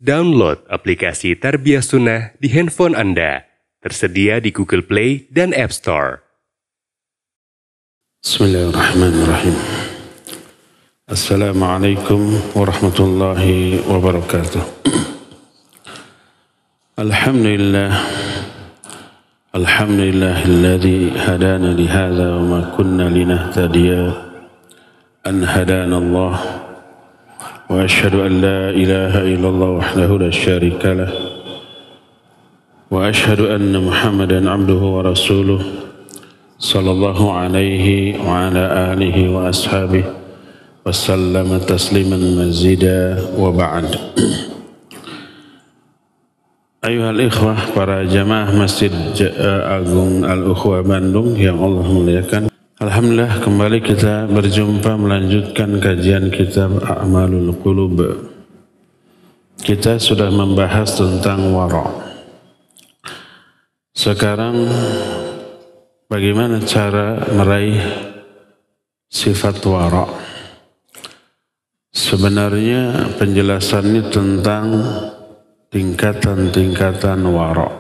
Download aplikasi Tarbiyah Sunnah di handphone Anda. Tersedia di Google Play dan App Store. Bismillahirrahmanirrahim. Assalamualaikum warahmatullahi wabarakatuh. Alhamdulillah. Alhamdulillahilladzi hadana lihadza wa ma kunna linahtadiya an hadana Allah. Wa asyhadu an la ilaha illallah wahdahu la syarika lah. Wa asyhadu anna Muhammadan abduhu wa rasuluh sallallahu alaihi wa ala alihi wa ashabihi wa sallama tasliman mazida wa ba'd. Ayuhal ikhwah, para jamaah Masjid Agung Al-Ukhwah Bandung yang Allah muliakan. Alhamdulillah, kembali kita berjumpa melanjutkan kajian kitab A'malul Qulub. Kita sudah membahas tentang wara'. Sekarang bagaimana cara meraih sifat wara'? Sebenarnya penjelasannya tentang tingkatan-tingkatan wara'.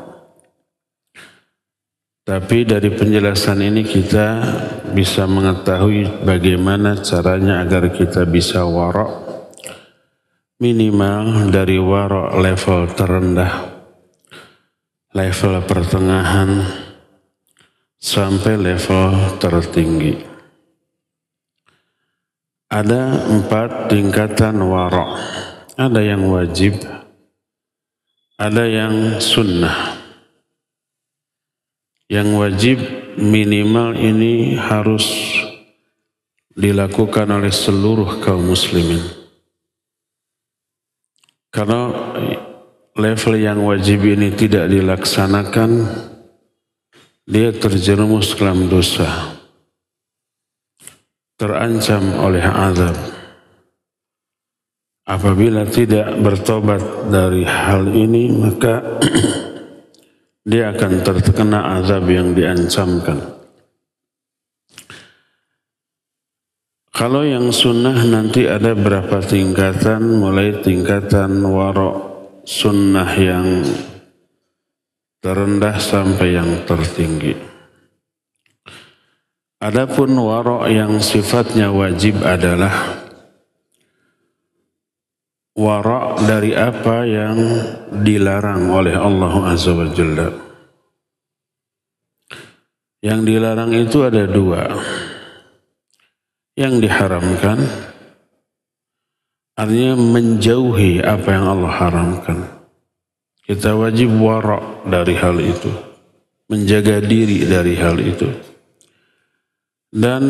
Tapi dari penjelasan ini kita bisa mengetahui bagaimana caranya agar kita bisa wara', minimal dari wara' level terendah, level pertengahan, sampai level tertinggi. Ada 4 tingkatan wara'. Ada yang wajib, ada yang sunnah. Yang wajib minimal ini harus dilakukan oleh seluruh kaum muslimin. Karena level yang wajib ini tidak dilaksanakan, dia terjerumus ke dalam dosa, terancam oleh azab. Apabila tidak bertobat dari hal ini, maka dia akan terkena azab yang diancamkan. Kalau yang sunnah nanti ada berapa tingkatan, mulai tingkatan wara' sunnah yang terendah sampai yang tertinggi. Adapun wara' yang sifatnya wajib adalah wara' dari apa yang dilarang oleh Allah Azza wa Jalla. Yang dilarang itu ada 2. Yang diharamkan artinya menjauhi apa yang Allah haramkan. Kita wajib wara' dari hal itu, menjaga diri dari hal itu. Dan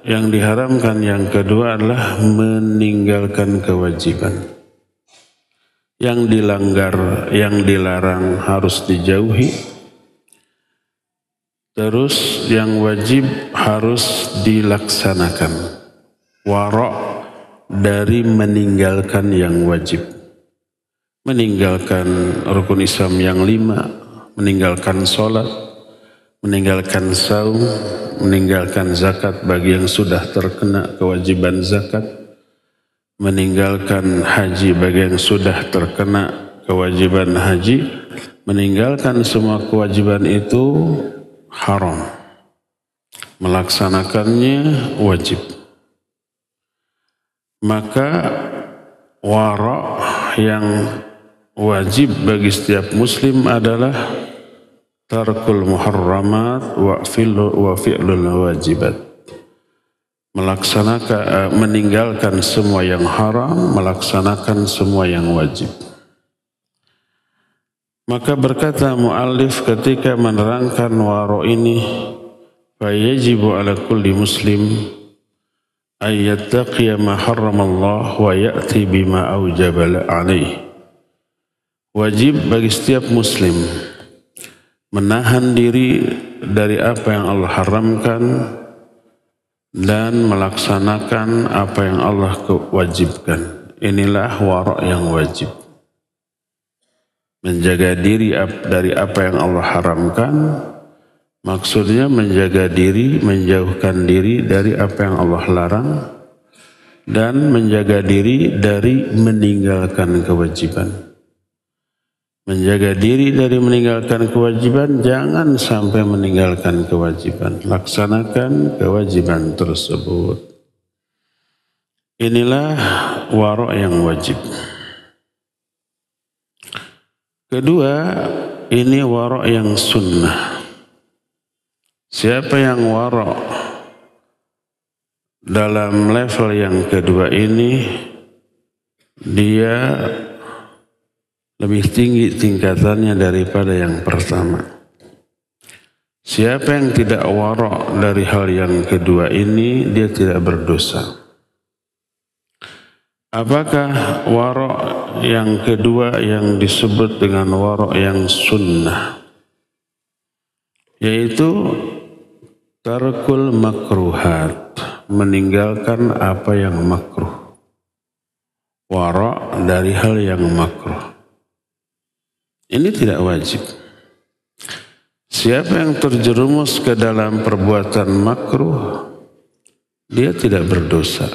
yang diharamkan yang kedua adalah meninggalkan kewajiban. Yang dilanggar, yang dilarang harus dijauhi. Terus yang wajib harus dilaksanakan. Wara' dari meninggalkan yang wajib. Meninggalkan rukun Islam yang 5, meninggalkan sholat, meninggalkan saum, meninggalkan zakat bagi yang sudah terkena kewajiban zakat, meninggalkan haji bagi yang sudah terkena kewajiban haji. Meninggalkan semua kewajiban itu haram, melaksanakannya wajib. Maka wara' yang wajib bagi setiap muslim adalah tarkul muharramat wa fi'lul wajibat. Meninggalkan semua yang haram, melaksanakan semua yang wajib. Maka berkata muallif ketika menerangkan wara' ini, fayajibu ala kulli muslim ayyattaqiya ma harramallah wa ya'ti bima aujaba alaih. Wajib bagi setiap muslim menahan diri dari apa yang Allah haramkan dan melaksanakan apa yang Allah wajibkan. Inilah wara' yang wajib. Menjaga diri dari apa yang Allah haramkan, maksudnya menjaga diri, menjauhkan diri dari apa yang Allah larang, dan menjaga diri dari meninggalkan kewajiban. menjaga diri dari meninggalkan kewajiban, jangan sampai meninggalkan kewajiban. Laksanakan kewajiban tersebut. Inilah wara' yang wajib. Kedua, ini wara' yang sunnah. Siapa yang wara' dalam level yang kedua ini, dia lebih tinggi tingkatannya daripada yang pertama. Siapa yang tidak wara' dari hal yang kedua ini, dia tidak berdosa. Apakah wara' yang kedua yang disebut dengan wara' yang sunnah? Yaitu tarkul makruhat, meninggalkan apa yang makruh. Wara' dari hal yang makruh. Ini tidak wajib. Siapa yang terjerumus ke dalam perbuatan makruh, dia tidak berdosa.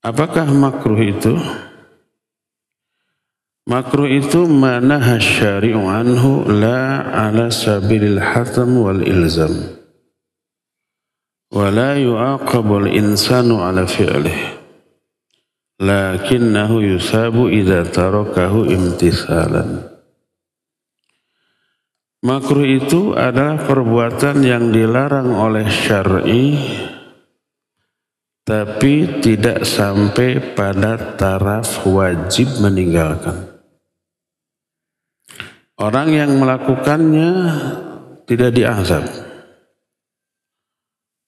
Apakah makruh itu? Makruh itu manaha syari'u anhu la ala sabilil hatam wal ilzam. Wa la yu'aqabul insanu ala fi'lih. Lakinnahu yusabu idza tarakahu imtithalan. Makruh itu adalah perbuatan yang dilarang oleh syar'i tapi tidak sampai pada taraf wajib meninggalkan. Orang yang melakukannya tidak diazab,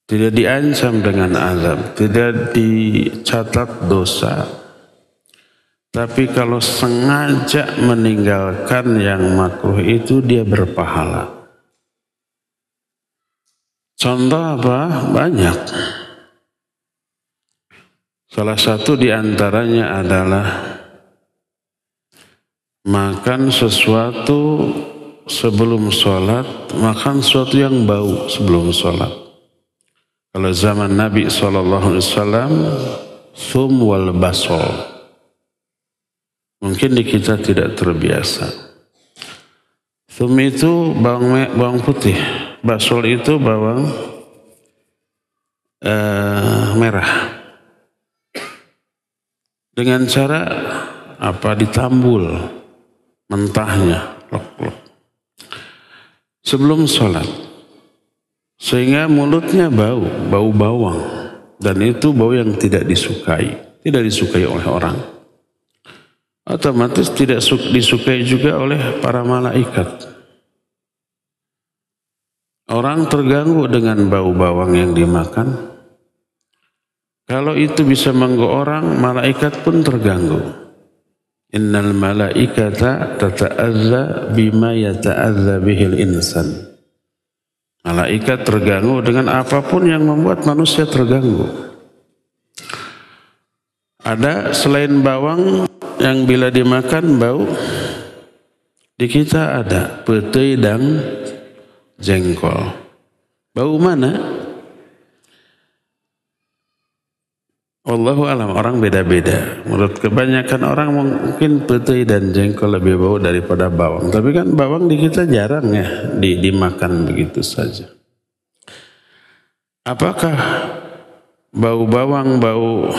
tidak diancam dengan azab, tidak dicatat dosa. Tapi kalau sengaja meninggalkan yang makruh itu, dia berpahala. Contoh apa? Banyak. Salah satu di antaranya adalah makan sesuatu sebelum sholat, makan sesuatu yang bau sebelum sholat. Kalau zaman Nabi SAW, thum wal basol. Mungkin di kita tidak terbiasa. Thum itu bawang putih, basol itu bawang merah. Dengan cara apa? Ditambul mentahnya, sebelum sholat. Sehingga mulutnya bau bawang. Dan itu bau yang tidak disukai oleh orang. Otomatis tidak disukai juga oleh para malaikat. Orang terganggu dengan bau bawang yang dimakan. Kalau itu bisa mengganggu orang, malaikat pun terganggu. Innal malaikata tata'adza bima yata'adza bihil insan. Malaikat terganggu dengan apapun yang membuat manusia terganggu. Ada selain bawang yang bila dimakan bau, di kita ada petai dan jengkol. Bau mana? Wallahu alam, orang beda-beda. Menurut kebanyakan orang mungkin petai dan jengkol lebih bau daripada bawang. Tapi kan bawang di kita jarang ya dimakan begitu saja. Apakah bau bawang, bau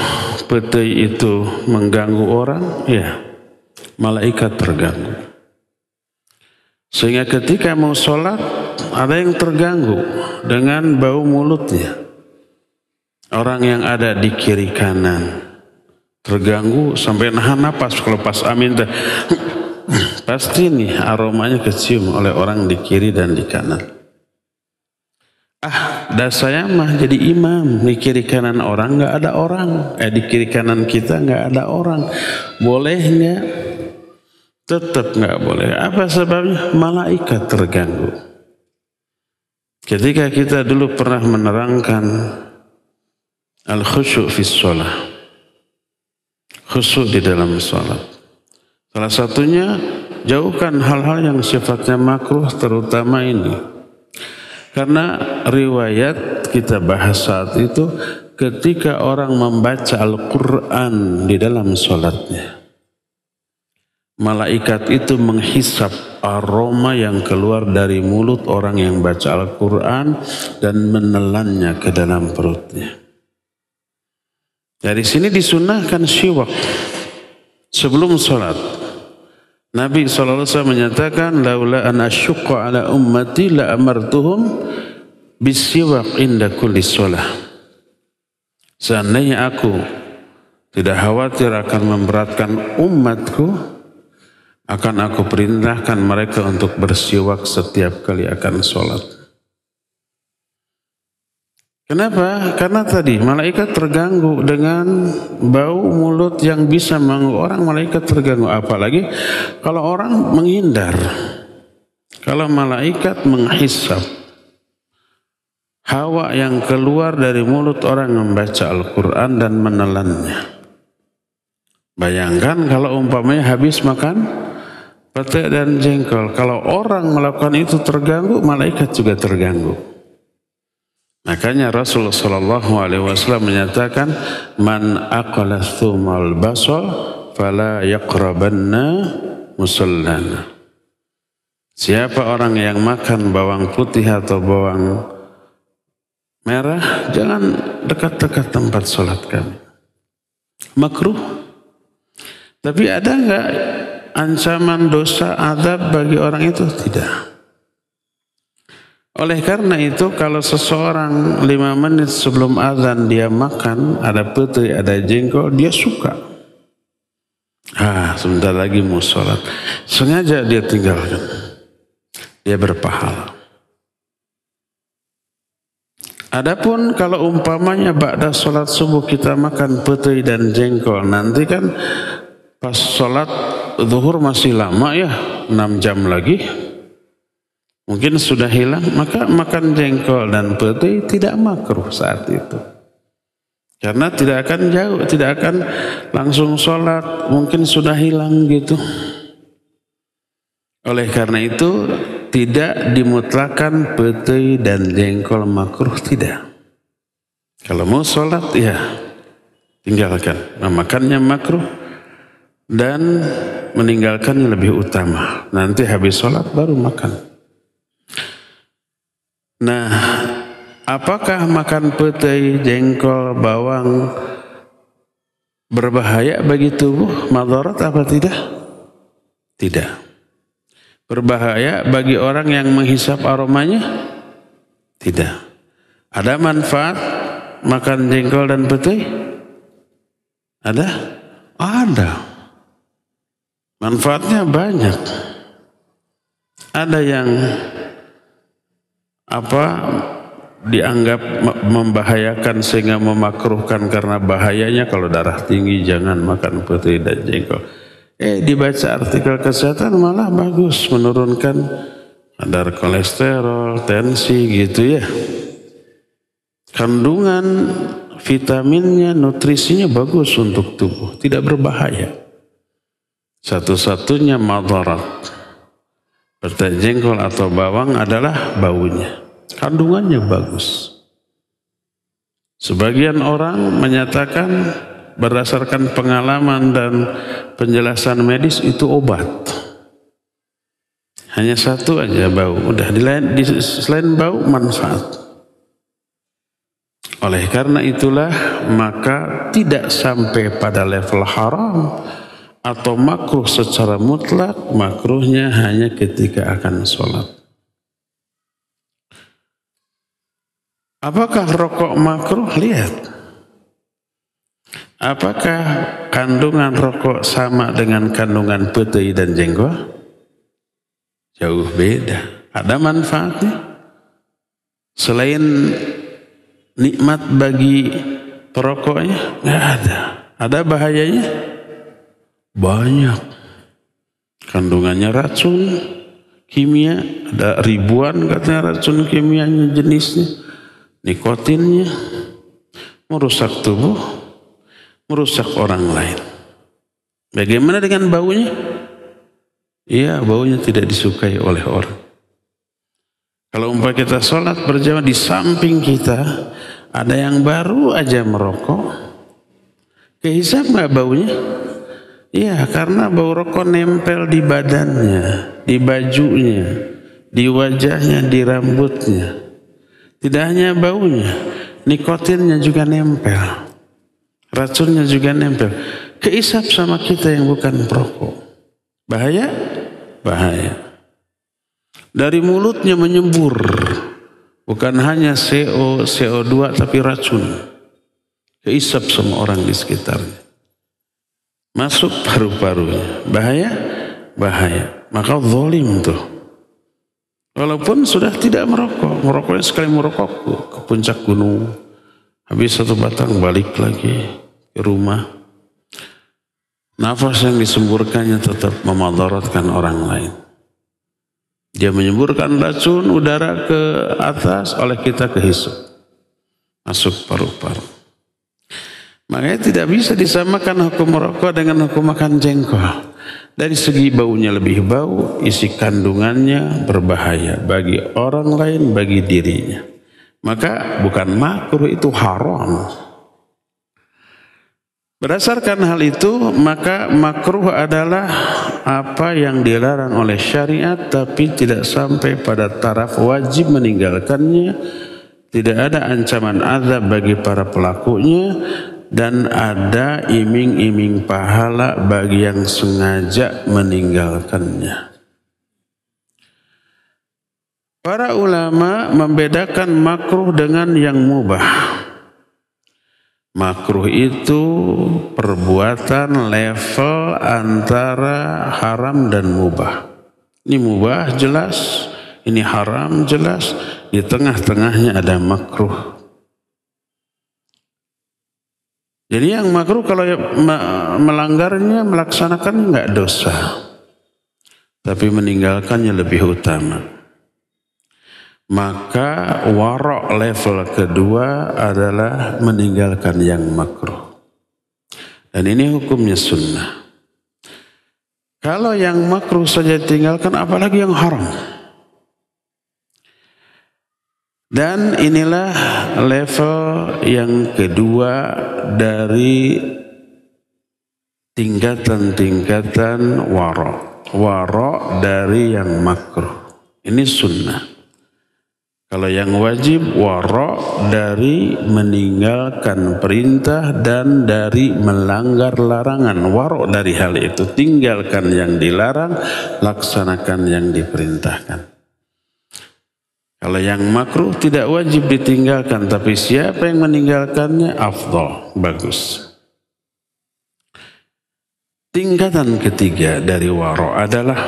petai itu mengganggu orang? Ya, malaikat terganggu. Sehingga ketika mau sholat, ada yang terganggu dengan bau mulutnya. Orang yang ada di kiri kanan terganggu sampai nahan napas. Kalau pas amin pasti nih aromanya kecium oleh orang di kiri dan di kanan. Dah saya mah jadi imam, di kiri kanan orang nggak ada orang, di kiri kanan kita nggak ada orang, boleh nggak? Tetap nggak boleh. Apa sebabnya? Malaikat terganggu. Ketika kita dulu pernah menerangkan al-khusyuk fi sholah, khusyuk di dalam sholat. Salah satunya jauhkan hal-hal yang sifatnya makruh, terutama ini. Karena riwayat kita bahas saat itu ketika orang membaca Al-Quran di dalam sholatnya. malaikat itu menghisap aroma yang keluar dari mulut orang yang baca Al-Quran dan menelannya ke dalam perutnya. Dari sini disunahkan syiwak sebelum sholat. Nabi SAW menyatakan, laula an asyukka ala ummati la amartuhum bisiwak inda kulli sholah. Seandainya aku tidak khawatir akan memberatkan umatku, akan aku perintahkan mereka untuk bersiwak setiap kali akan sholat. Kenapa? Karena tadi malaikat terganggu dengan bau mulut yang bisa mengganggu orang. Malaikat terganggu, apalagi kalau orang menghindar. Kalau malaikat menghisap hawa yang keluar dari mulut orang yang membaca Al-Quran dan menelannya. Bayangkan kalau umpamanya habis makan pete dan jengkol. Kalau orang melakukan itu terganggu, malaikat juga terganggu. Makanya Rasulullah SAW menyatakan, man aqala thumal basal fala yaqrabanna musallana. Siapa orang yang makan bawang putih atau bawang merah, jangan dekat-dekat tempat sholat kami. Makruh. Tapi ada enggak ancaman dosa azab bagi orang itu? Tidak. Oleh karena itu kalau seseorang 5 menit sebelum azan dia makan, ada pete, ada jengkol, dia suka. Sebentar lagi mau sholat. Sengaja dia tinggalkan. Dia berpahala. Adapun kalau umpamanya ba'da sholat subuh kita makan pete dan jengkol, nanti kan pas sholat zuhur masih lama ya, 6 jam lagi. Mungkin sudah hilang, maka makan jengkol dan pete tidak makruh saat itu. Karena tidak akan jauh, tidak akan langsung sholat, mungkin sudah hilang gitu. Oleh karena itu tidak dimutlakan pete dan jengkol makruh, tidak. Kalau mau sholat ya tinggalkan. Makannya makruh dan meninggalkannya lebih utama. Nanti habis sholat baru makan. Nah, apakah makan pete, jengkol, bawang berbahaya bagi tubuh? Madarat apa tidak? Tidak. Berbahaya bagi orang yang menghisap aromanya? Tidak. Ada manfaat makan jengkol dan pete? Ada? Ada. Manfaatnya banyak. Ada yang dianggap membahayakan sehingga memakruhkan karena bahayanya. Kalau darah tinggi jangan makan pete dan jengkol. Dibaca artikel kesehatan malah bagus, menurunkan kadar kolesterol, tensi gitu ya. Kandungan vitaminnya, nutrisinya bagus untuk tubuh, tidak berbahaya. Satu-satunya madarat pete jengkol atau bawang adalah baunya. Kandungannya bagus. Sebagian orang menyatakan berdasarkan pengalaman dan penjelasan medis itu obat. Hanya satu aja bau. Udah selain bau manfaat. Oleh karena itulah maka tidak sampai pada level haram atau makruh secara mutlak. Makruhnya hanya ketika akan sholat. Apakah rokok makruh? Lihat. Apakah kandungan rokok sama dengan kandungan pete dan jengkol? Jauh beda. Ada manfaatnya. Selain nikmat bagi perokoknya, nggak ada. Ada bahayanya? Banyak. Kandungannya racun kimia, ada ribuan katanya racun kimianya, jenisnya, nikotinnya, merusak tubuh, merusak orang lain. Bagaimana dengan baunya? Iya, baunya tidak disukai oleh orang. Kalau umpama kita sholat berjamaah, di samping kita ada yang baru aja merokok, kehisap nggak baunya? Iya, karena bau rokok nempel di badannya, di bajunya, di wajahnya, di rambutnya. Tidak hanya baunya, nikotinnya juga nempel. Racunnya juga nempel. Keisap sama kita yang bukan perokok. Bahaya? Bahaya. Dari mulutnya menyembur. Bukan hanya CO, CO2 tapi racun. Keisap sama orang di sekitarnya. Masuk paru-parunya. Bahaya? Bahaya. Maka zalim tuh. Walaupun sudah tidak merokok. Merokoknya sekali merokok ke puncak gunung. Habis satu batang balik lagi ke rumah. Nafas yang disemburkannya tetap memadaratkan orang lain. Dia menyemburkan racun udara ke atas, oleh kita kehisap. Masuk paru-paru. Makanya tidak bisa disamakan hukum merokok dengan hukum makan jengkol. Dari segi baunya lebih bau, isi kandungannya berbahaya bagi orang lain, bagi dirinya. Maka bukan makruh, itu haram. Berdasarkan hal itu, maka makruh adalah apa yang dilarang oleh syariat tapi tidak sampai pada taraf wajib meninggalkannya. Tidak ada ancaman azab bagi para pelakunya. Dan ada iming-iming pahala bagi yang sengaja meninggalkannya. Para ulama membedakan makruh dengan yang mubah. Makruh itu perbuatan level antara haram dan mubah. Ini mubah jelas, ini haram jelas, di tengah-tengahnya ada makruh. Jadi yang makruh kalau melanggarnya, melaksanakannya enggak dosa. Tapi meninggalkannya lebih utama. Maka warok level kedua adalah meninggalkan yang makruh. Dan ini hukumnya sunnah. Kalau yang makruh saja tinggalkan, apalagi yang haram. Dan inilah level yang kedua dari tingkatan-tingkatan warok. Warok dari yang makruh. Ini sunnah. Kalau yang wajib, warok dari meninggalkan perintah dan dari melanggar larangan. Warok dari hal itu. Tinggalkan yang dilarang, laksanakan yang diperintahkan. Kalau yang makruh tidak wajib ditinggalkan, tapi siapa yang meninggalkannya afdal, bagus. Tingkatan ketiga dari waro adalah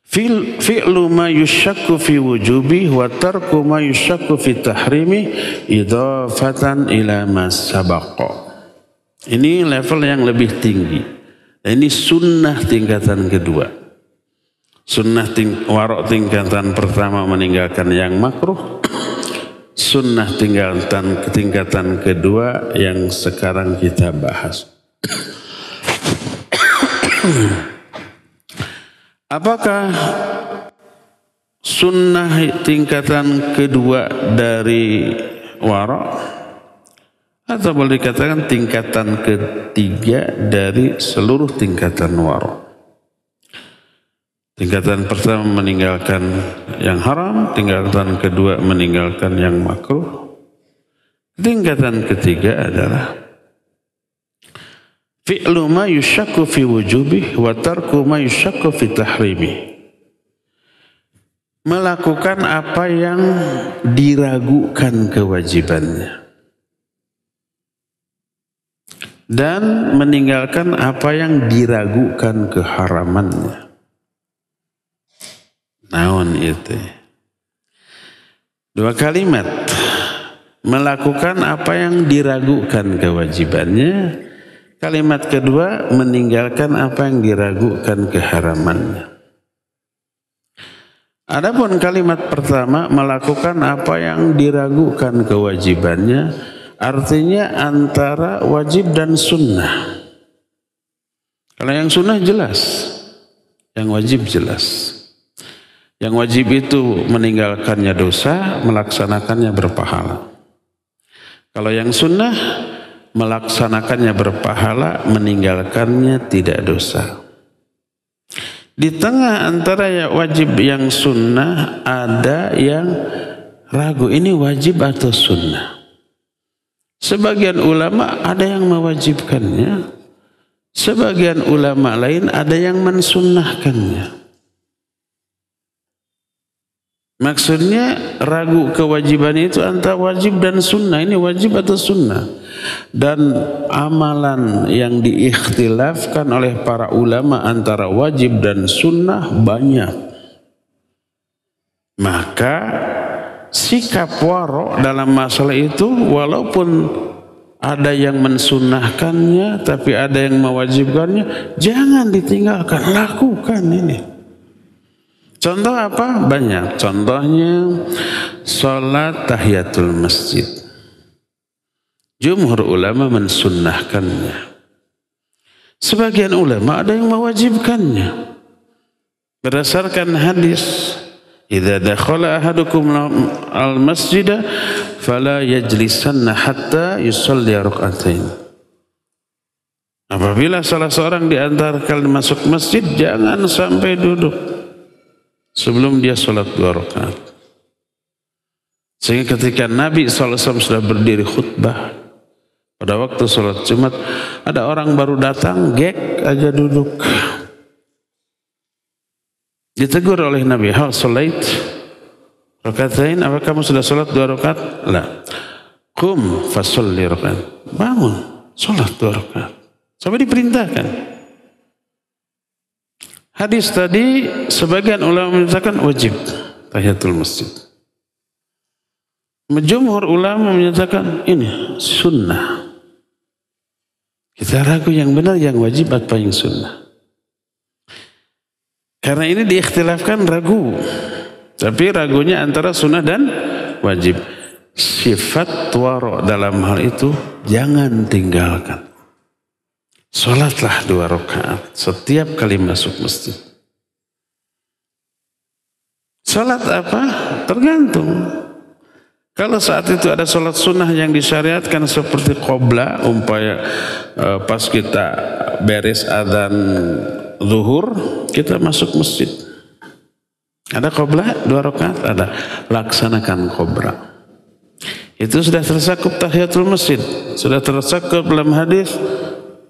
fi'lu ma yushakku fi wujubi wa tarku ma yushakku fi tahrimi idhafatan ila ma sabaqa. Ini level yang lebih tinggi. Ini sunnah tingkatan kedua. Sunnah warok tingkatan pertama meninggalkan yang makruh. Sunnah tingkatan kedua yang sekarang kita bahas. Apakah sunnah tingkatan kedua dari warok? Atau boleh dikatakan tingkatan ketiga dari seluruh tingkatan warok? Tingkatan pertama meninggalkan yang haram, tingkatan kedua meninggalkan yang makruh. Tingkatan ketiga adalah fi'lu ma yushakku fi wujubi wa tarku ma yushakku fi tahrimi. Melakukan apa yang diragukan kewajibannya dan meninggalkan apa yang diragukan keharamannya. Naon itu? Dua kalimat. Melakukan apa yang diragukan kewajibannya. Kalimat kedua, meninggalkan apa yang diragukan keharamannya. Adapun kalimat pertama, melakukan apa yang diragukan kewajibannya, artinya antara wajib dan sunnah. Kalau yang sunnah jelas, yang wajib jelas. Yang wajib itu meninggalkannya dosa, melaksanakannya berpahala. Kalau yang sunnah, melaksanakannya berpahala, meninggalkannya tidak dosa. Di tengah antara yang wajib yang sunnah ada yang ragu, ini wajib atau sunnah. Sebagian ulama ada yang mewajibkannya, sebagian ulama lain ada yang mensunnahkannya. Maksudnya ragu kewajiban itu antara wajib dan sunnah. Ini wajib atau sunnah. Dan amalan yang diikhtilafkan oleh para ulama antara wajib dan sunnah banyak. Maka sikap waro dalam masalah itu, walaupun ada yang mensunnahkannya tapi ada yang mewajibkannya, jangan ditinggalkan, lakukan ini. Contoh apa? Banyak. Contohnya salat tahiyatul masjid. Jumhur ulama mensunnahkannya. Sebagian ulama ada yang mewajibkannya. Berdasarkan hadis, idza dakhala ahadukum al-masjida fala yajlisanna hatta yusalli rak'atain. Apabila salah seorang di antara kalian masuk masjid, jangan sampai duduk sebelum dia sholat 2 rakaat. Sehingga ketika Nabi SAW sudah berdiri khutbah pada waktu sholat Jumat, ada orang baru datang, gek aja duduk. Ditegur oleh Nabi, hal sholait rakaatain, apa kamu sudah sholat 2 rakaat? La. Qum fasolli rakaat. Bangun, sholat 2 rakaat. Sampai diperintahkan. Hadis tadi sebagian ulama menyatakan wajib tahiyatul masjid. Jumhur ulama menyatakan ini sunnah. Kita ragu yang benar, yang wajib atau yang sunnah. Karena ini diikhtilafkan ragu. Tapi ragunya antara sunnah dan wajib. Sifat waro dalam hal itu jangan tinggalkan. Sholatlah 2 rakaat setiap kali masuk masjid. Sholat apa? Tergantung. Kalau saat itu ada sholat sunnah yang disyariatkan seperti qobla, umpaya pas kita beres adzan zuhur, kita masuk masjid. Ada qobla 2 rakaat, ada. Laksanakan qobla. Itu sudah tersakup tahiyatul masjid. Sudah tersakup dalam hadis,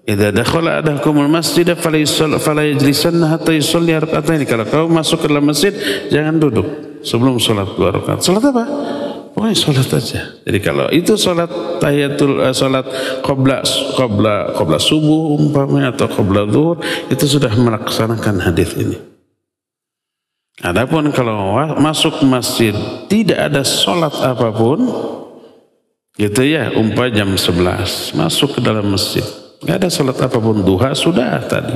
idza dakhala ahadakumul masjid fala yajlisanna hatta yusalli rak'atain. Kalau kau masuk ke dalam masjid, jangan duduk sebelum sholat 2 rakaat. Sholat apa? Pokoknya sholat aja. Jadi kalau itu sholat tahiyatul sholat qobla subuh umpamanya atau qobla zuhur, itu sudah melaksanakan hadis ini. Adapun kalau masuk masjid tidak ada sholat apapun, gitu ya, umpamanya jam 11 masuk ke dalam masjid, nggak ada sholat apapun, duha sudah tadi,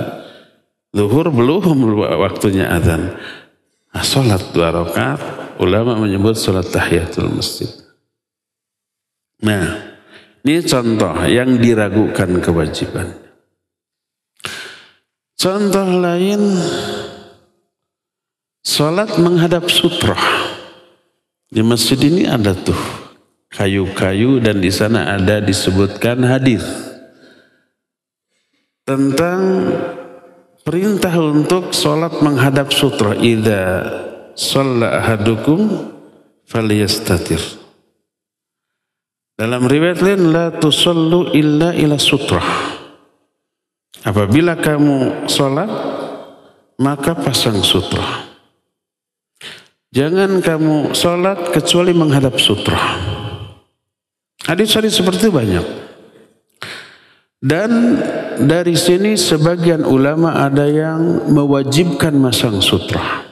zuhur belum waktunya adzan. Nah, sholat 2 rakaat, ulama menyebut sholat tahiyatul masjid. Nah, ini contoh yang diragukan kewajiban. Contoh lain, sholat menghadap sutrah. Di masjid ini ada tuh kayu-kayu dan di sana ada disebutkan hadis tentang perintah untuk sholat menghadap sutrah. Idza shalla ahadukum falyastatir. Dalam riwayat lain, la tusallu illa ila sutrah. Apabila kamu sholat, maka pasang sutrah. Jangan kamu sholat kecuali menghadap sutrah. Hadis-hadis seperti itu banyak. Dan dari sini sebagian ulama ada yang mewajibkan masang sutrah.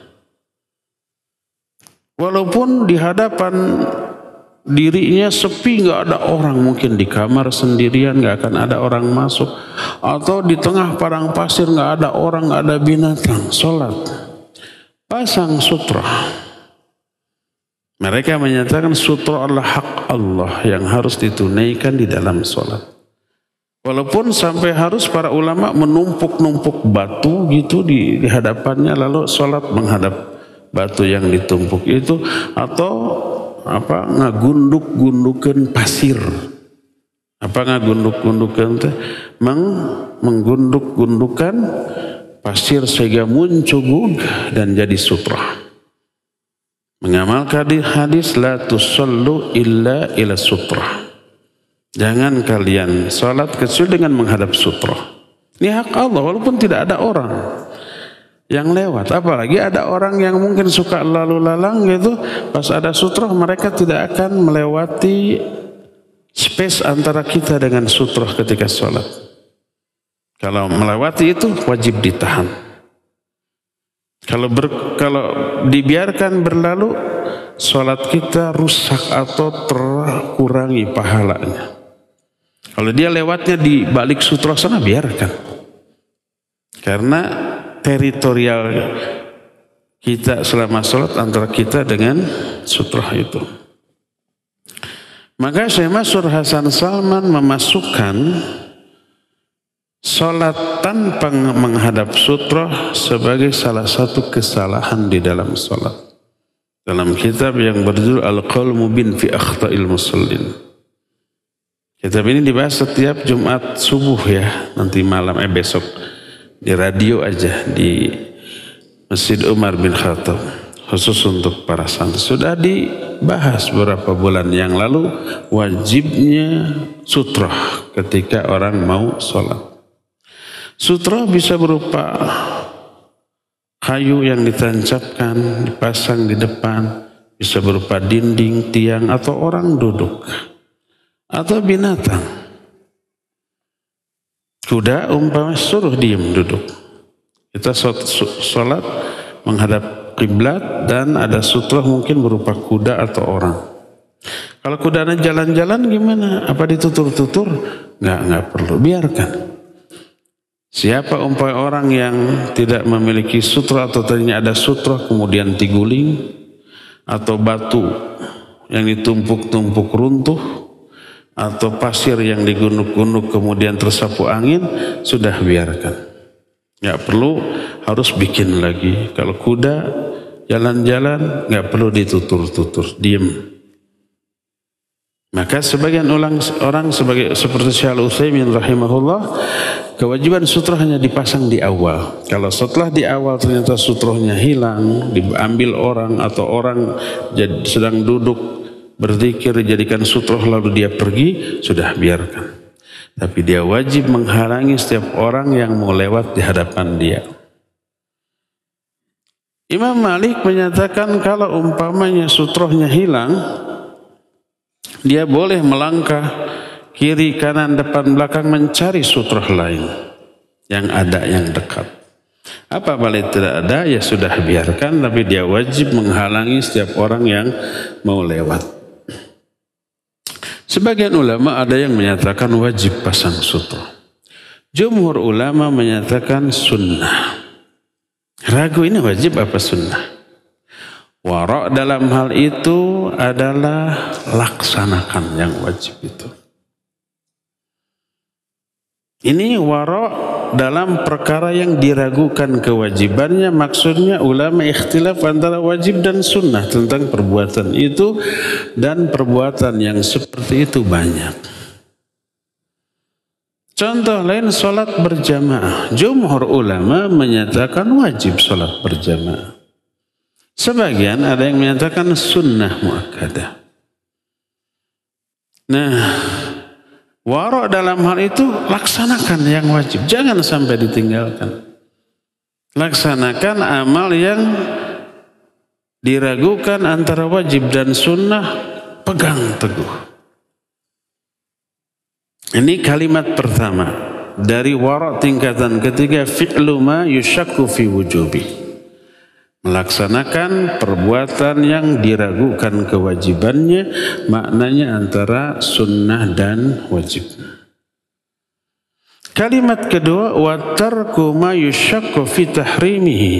Walaupun di hadapan dirinya sepi, nggak ada orang, mungkin di kamar sendirian nggak akan ada orang masuk, atau di tengah padang pasir nggak ada orang, nggak ada binatang, sholat pasang sutrah. Mereka menyatakan sutrah adalah hak Allah yang harus ditunaikan di dalam sholat. Walaupun sampai harus para ulama menumpuk-numpuk batu gitu di hadapannya, lalu sholat menghadap batu yang ditumpuk itu, atau ngagunduk-gundukan pasir Apa ngagunduk-gundukan teh? Menggunduk-gundukan pasir sehingga muncul dan jadi sutra. Mengamalkan hadis la tusallu illa ila sutra. Jangan kalian salat kecuali dengan menghadap sutra. Ini hak Allah walaupun tidak ada orang yang lewat. Apalagi ada orang yang mungkin suka lalu lalang gitu. Pas ada sutra mereka tidak akan melewati space antara kita dengan sutra ketika salat. Kalau melewati itu wajib ditahan. Kalau dibiarkan berlalu, sholat kita rusak atau terkurangi pahalanya. Kalau dia lewatnya di balik sutra sana, biarkan. Karena teritorial kita selama sholat antara kita dengan sutra itu. Maka Syekh Mansur Hasan Salman memasukkan sholat tanpa menghadap sutra sebagai salah satu kesalahan di dalam sholat. Dalam kitab yang berjudul Al-Qaul Mubin fi Akhta'il Musallin. Kitab ini dibahas setiap Jumat subuh ya, nanti malam besok di radio aja di Masjid Umar bin Khattab, khusus untuk para santri. Sudah dibahas beberapa bulan yang lalu wajibnya sutra ketika orang mau sholat. Sutra bisa berupa kayu yang ditancapkan, dipasang di depan, bisa berupa dinding, tiang, atau orang duduk, atau binatang. Kuda umpama suruh diem duduk. Kita sholat menghadap kiblat dan ada sutra mungkin berupa kuda atau orang. Kalau kudanya jalan-jalan gimana? Apa ditutur-tutur? Nggak perlu, biarkan. Siapa umpamanya orang yang tidak memiliki sutra atau tadinya ada sutra kemudian diguling atau batu yang ditumpuk-tumpuk runtuh atau pasir yang digunduk-gunduk kemudian tersapu angin, sudah biarkan. Nggak perlu harus bikin lagi. Kalau kuda jalan-jalan nggak perlu ditutur-tutur, diem. Maka sebagian orang seperti Syekh Al-Utsaimin rahimahullah, kewajiban sutra hanya dipasang di awal. Kalau setelah di awal ternyata sutranya hilang, diambil orang atau orang sedang duduk berzikir dijadikan sutra lalu dia pergi, sudah biarkan. Tapi dia wajib menghalangi setiap orang yang mau lewat di hadapan dia. Imam Malik menyatakan kalau umpamanya sutranya hilang, dia boleh melangkah kiri, kanan, depan, belakang mencari sutra lain yang ada, yang dekat. Apa balik tidak ada, ya sudah biarkan, tapi dia wajib menghalangi setiap orang yang mau lewat. Sebagian ulama ada yang menyatakan wajib pasang sutra. Jumhur ulama menyatakan sunnah. Ragu ini wajib apa sunnah? Wara' dalam hal itu adalah laksanakan yang wajib itu. Ini wara' dalam perkara yang diragukan kewajibannya, maksudnya ulama ikhtilaf antara wajib dan sunnah tentang perbuatan itu, dan perbuatan yang seperti itu banyak. Contoh lain sholat berjamaah. Jumhur ulama menyatakan wajib sholat berjamaah. Sebagian ada yang menyatakan sunnah muakkadah. Nah, wara' dalam hal itu laksanakan yang wajib, jangan sampai ditinggalkan. Laksanakan amal yang diragukan antara wajib dan sunnah, pegang teguh. Ini kalimat pertama dari wara' tingkatan ketiga, fi'lu ma yusyakku fi wujubi. Melaksanakan perbuatan yang diragukan kewajibannya, maknanya antara sunnah dan wajib. Kalimat kedua, wa tarku ma yusyakku fi tahrimihi,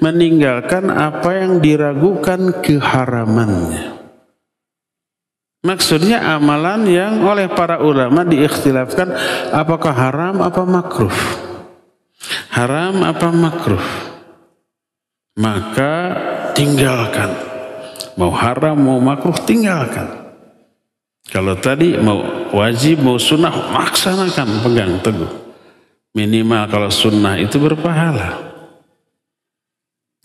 meninggalkan apa yang diragukan keharamannya. Maksudnya amalan yang oleh para ulama diikhtilafkan apakah haram apa makruh. Haram apa makruh. Maka tinggalkan. Mau haram mau makruh tinggalkan. Kalau tadi mau wajib mau sunnah laksanakan, pegang teguh. Minimal kalau sunnah itu berpahala.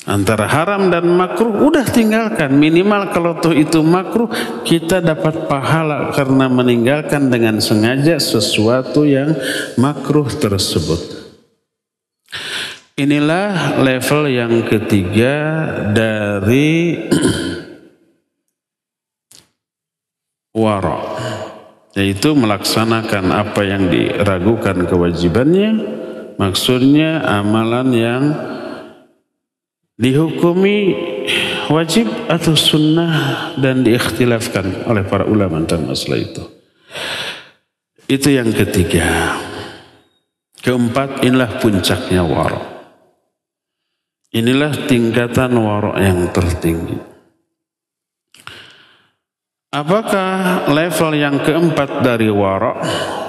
Antara haram dan makruh udah tinggalkan. Minimal kalau toh itu makruh kita dapat pahala karena meninggalkan dengan sengaja sesuatu yang makruh tersebut. Inilah level yang ketiga dari wara', yaitu melaksanakan apa yang diragukan kewajibannya. Maksudnya amalan yang dihukumi wajib atau sunnah dan diikhtilafkan oleh para ulama tentang masalah itu. Itu yang ketiga. Keempat, inilah puncaknya wara'. Inilah tingkatan wara' yang tertinggi. Apakah level yang keempat dari wara'?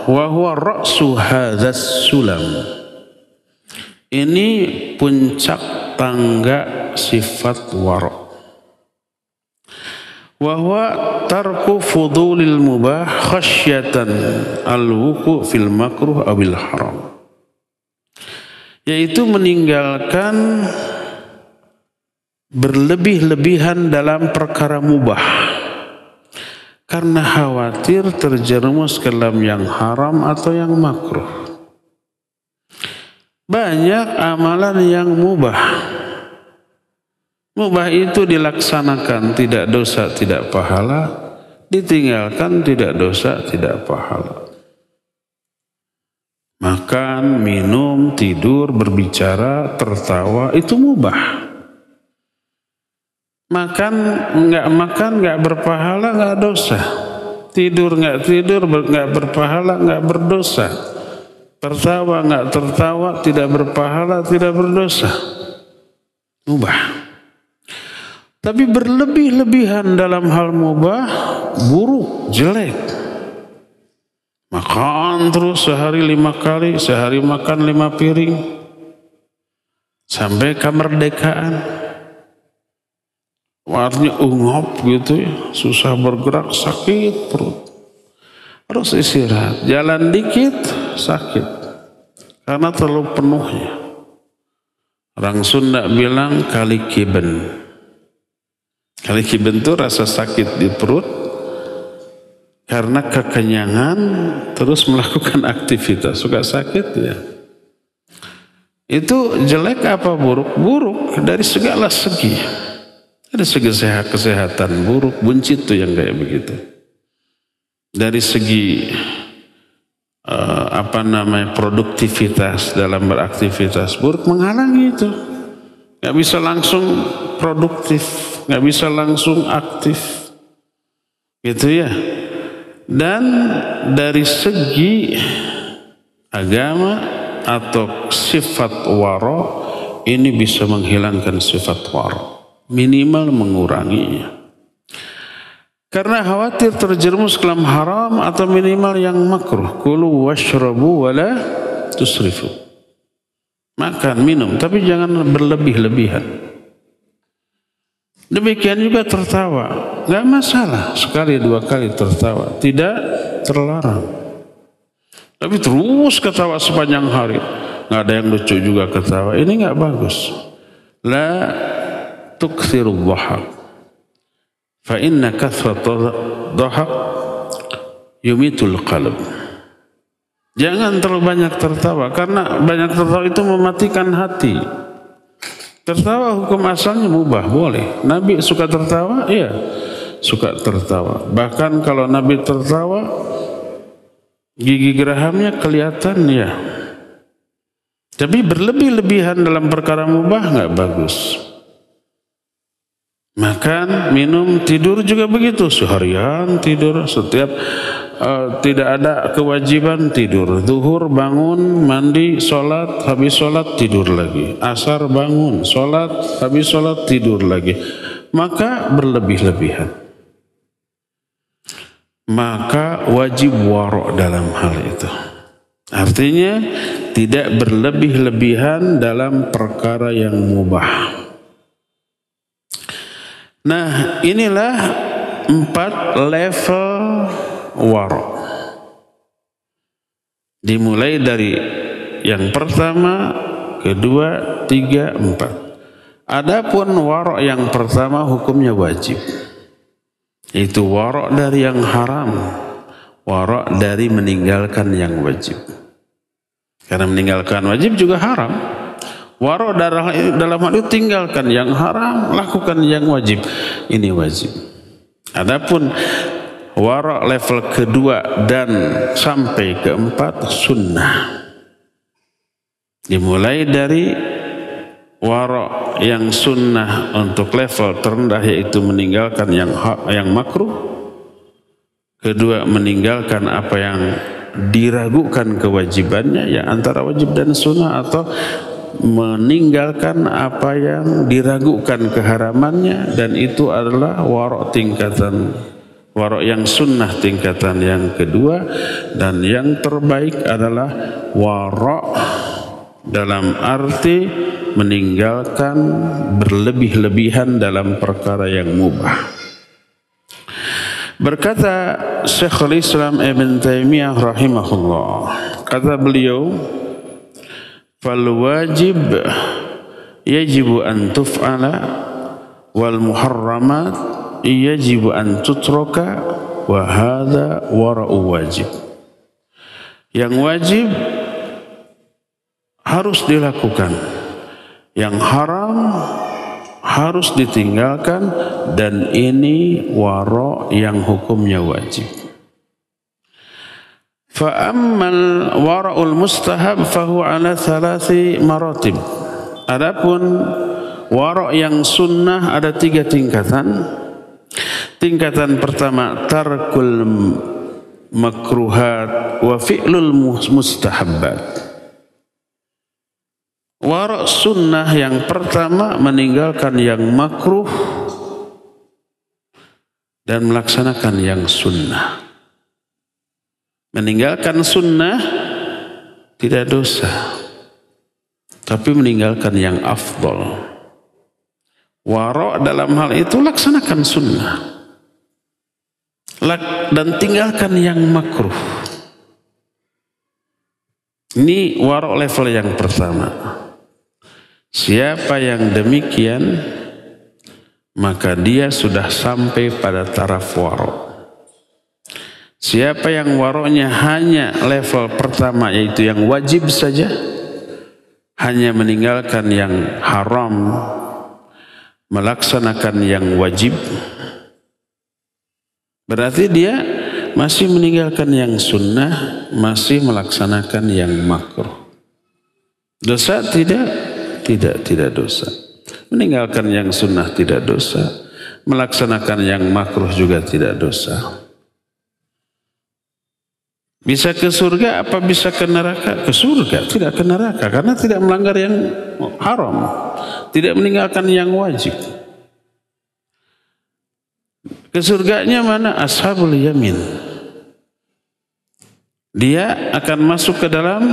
Wa huwa ra'su hadzas sulam. Ini puncak tangga sifat wara'. Wa huwa tarku fudulil mubah khasyatan al-wuqu' fil makruh awil haram. Yaitu meninggalkan berlebih-lebihan dalam perkara mubah karena khawatir terjerumus ke dalam yang haram atau yang makruh. Banyak amalan yang mubah. Mubah itu dilaksanakan tidak dosa, tidak pahala. Ditinggalkan tidak dosa, tidak pahala. Makan, minum, tidur, berbicara, tertawa, itu mubah. Makan, nggak berpahala, nggak dosa. Tidur, nggak tidur, nggak berpahala, nggak berdosa. Tertawa, nggak tertawa, tidak berpahala, tidak berdosa. Mubah. Tapi berlebih-lebihan dalam hal mubah, buruk, jelek. Makan terus sehari 5 kali, sehari makan 5 piring. Sampai kemerdekaan. Artinya ungop gitu ya, susah bergerak, sakit perut. Harus istirahat, jalan dikit sakit. Karena terlalu penuhnya. Orang Sunda bilang kali kiben. Kali kiben itu rasa sakit di perut. Karena kekenyangan terus melakukan aktivitas. Suka sakit ya. Itu jelek apa buruk? Buruk dari segala segi. Dari segi kesehatan buruk, buncit tuh yang kayak begitu. Dari segi produktivitas dalam beraktivitas buruk menghalangi itu. Gak bisa langsung produktif, gak bisa langsung aktif. Gitu ya. Dan dari segi agama atau sifat wara ini bisa menghilangkan sifat wara, minimal menguranginya. Karena khawatir terjerumus ke dalam haram atau minimal yang makruh. Kulu washrabu wala tusrifu. Makan, minum, tapi jangan berlebih-lebihan. Demikian juga tertawa, nggak masalah, sekali 2 kali tertawa, tidak terlarang. Tapi terus ketawa sepanjang hari, nggak ada yang lucu juga ketawa, ini nggak bagus. La tukthirul dhahak, fa inna kathratul dhahak yumitul qalb. Jangan terlalu banyak tertawa, karena banyak tertawa itu mematikan hati. Tertawa hukum asalnya mubah, boleh. Nabi suka tertawa? Iya, suka tertawa. Bahkan kalau Nabi tertawa, gigi gerahamnya kelihatan ya. Tapi berlebih-lebihan dalam perkara mubah nggak bagus. Makan, minum, tidur juga begitu. Seharian tidur, setiap tidak ada kewajiban tidur. Zuhur bangun, mandi, sholat, habis sholat tidur lagi. Asar bangun, sholat, habis sholat tidur lagi. Maka berlebih-lebihan. Maka wajib wara' dalam hal itu. Artinya tidak berlebih-lebihan dalam perkara yang mubah. Nah, inilah 4 level wara'. Dimulai dari yang pertama, kedua, tiga, empat. Adapun warok yang pertama hukumnya wajib. Itu warok dari yang haram, warok dari meninggalkan yang wajib. Karena meninggalkan wajib juga haram. Warok dalam hal itu tinggalkan yang haram, lakukan yang wajib. Ini wajib. Adapun warok level kedua dan sampai keempat sunnah. Dimulai dari warok yang sunnah untuk level terendah, yaitu meninggalkan yang makruh. Kedua, meninggalkan apa yang diragukan kewajibannya, ya antara wajib dan sunnah, atau meninggalkan apa yang diragukan keharamannya, dan itu adalah warok tingkatan warok yang sunnah tingkatan yang kedua. Dan yang terbaik adalah warok dalam arti meninggalkan berlebih-lebihan dalam perkara yang mubah. Berkata Syekhul Islam Ibn Taimiyah rahimahullah, kata beliau, fal wajib yajibu an tuf'ala wal muharramat yajibu an tutraka wa hadha wara'u wajib. Yang wajib harus dilakukan, yang haram harus ditinggalkan, dan ini wara' yang hukumnya wajib. Fa ammal wara'ul mustahab fahu ala thalathi maratib. Adapun wara' yang sunnah ada 3 tingkatan. Tingkatan pertama tarkul makruhat wa fi'lul mustahabbat. Wara' sunnah yang pertama meninggalkan yang makruh dan melaksanakan yang sunnah. Meninggalkan sunnah tidak dosa, tapi meninggalkan yang afdol. Wara' dalam hal itu laksanakan sunnah dan tinggalkan yang makruh. Ini wara' level yang pertama. Siapa yang demikian, maka dia sudah sampai pada taraf wara'. Siapa yang wara'nya hanya level pertama, yaitu yang wajib saja, hanya meninggalkan yang haram, melaksanakan yang wajib, berarti dia masih meninggalkan yang sunnah, masih melaksanakan yang makruh. Dosa tidak? Tidak dosa. Meninggalkan yang sunnah tidak dosa, melaksanakan yang makruh juga tidak dosa. Bisa ke surga apa bisa ke neraka? Ke surga, tidak ke neraka, karena tidak melanggar yang haram, tidak meninggalkan yang wajib. Ke surganya mana? Ashabul yamin. Dia akan masuk ke dalam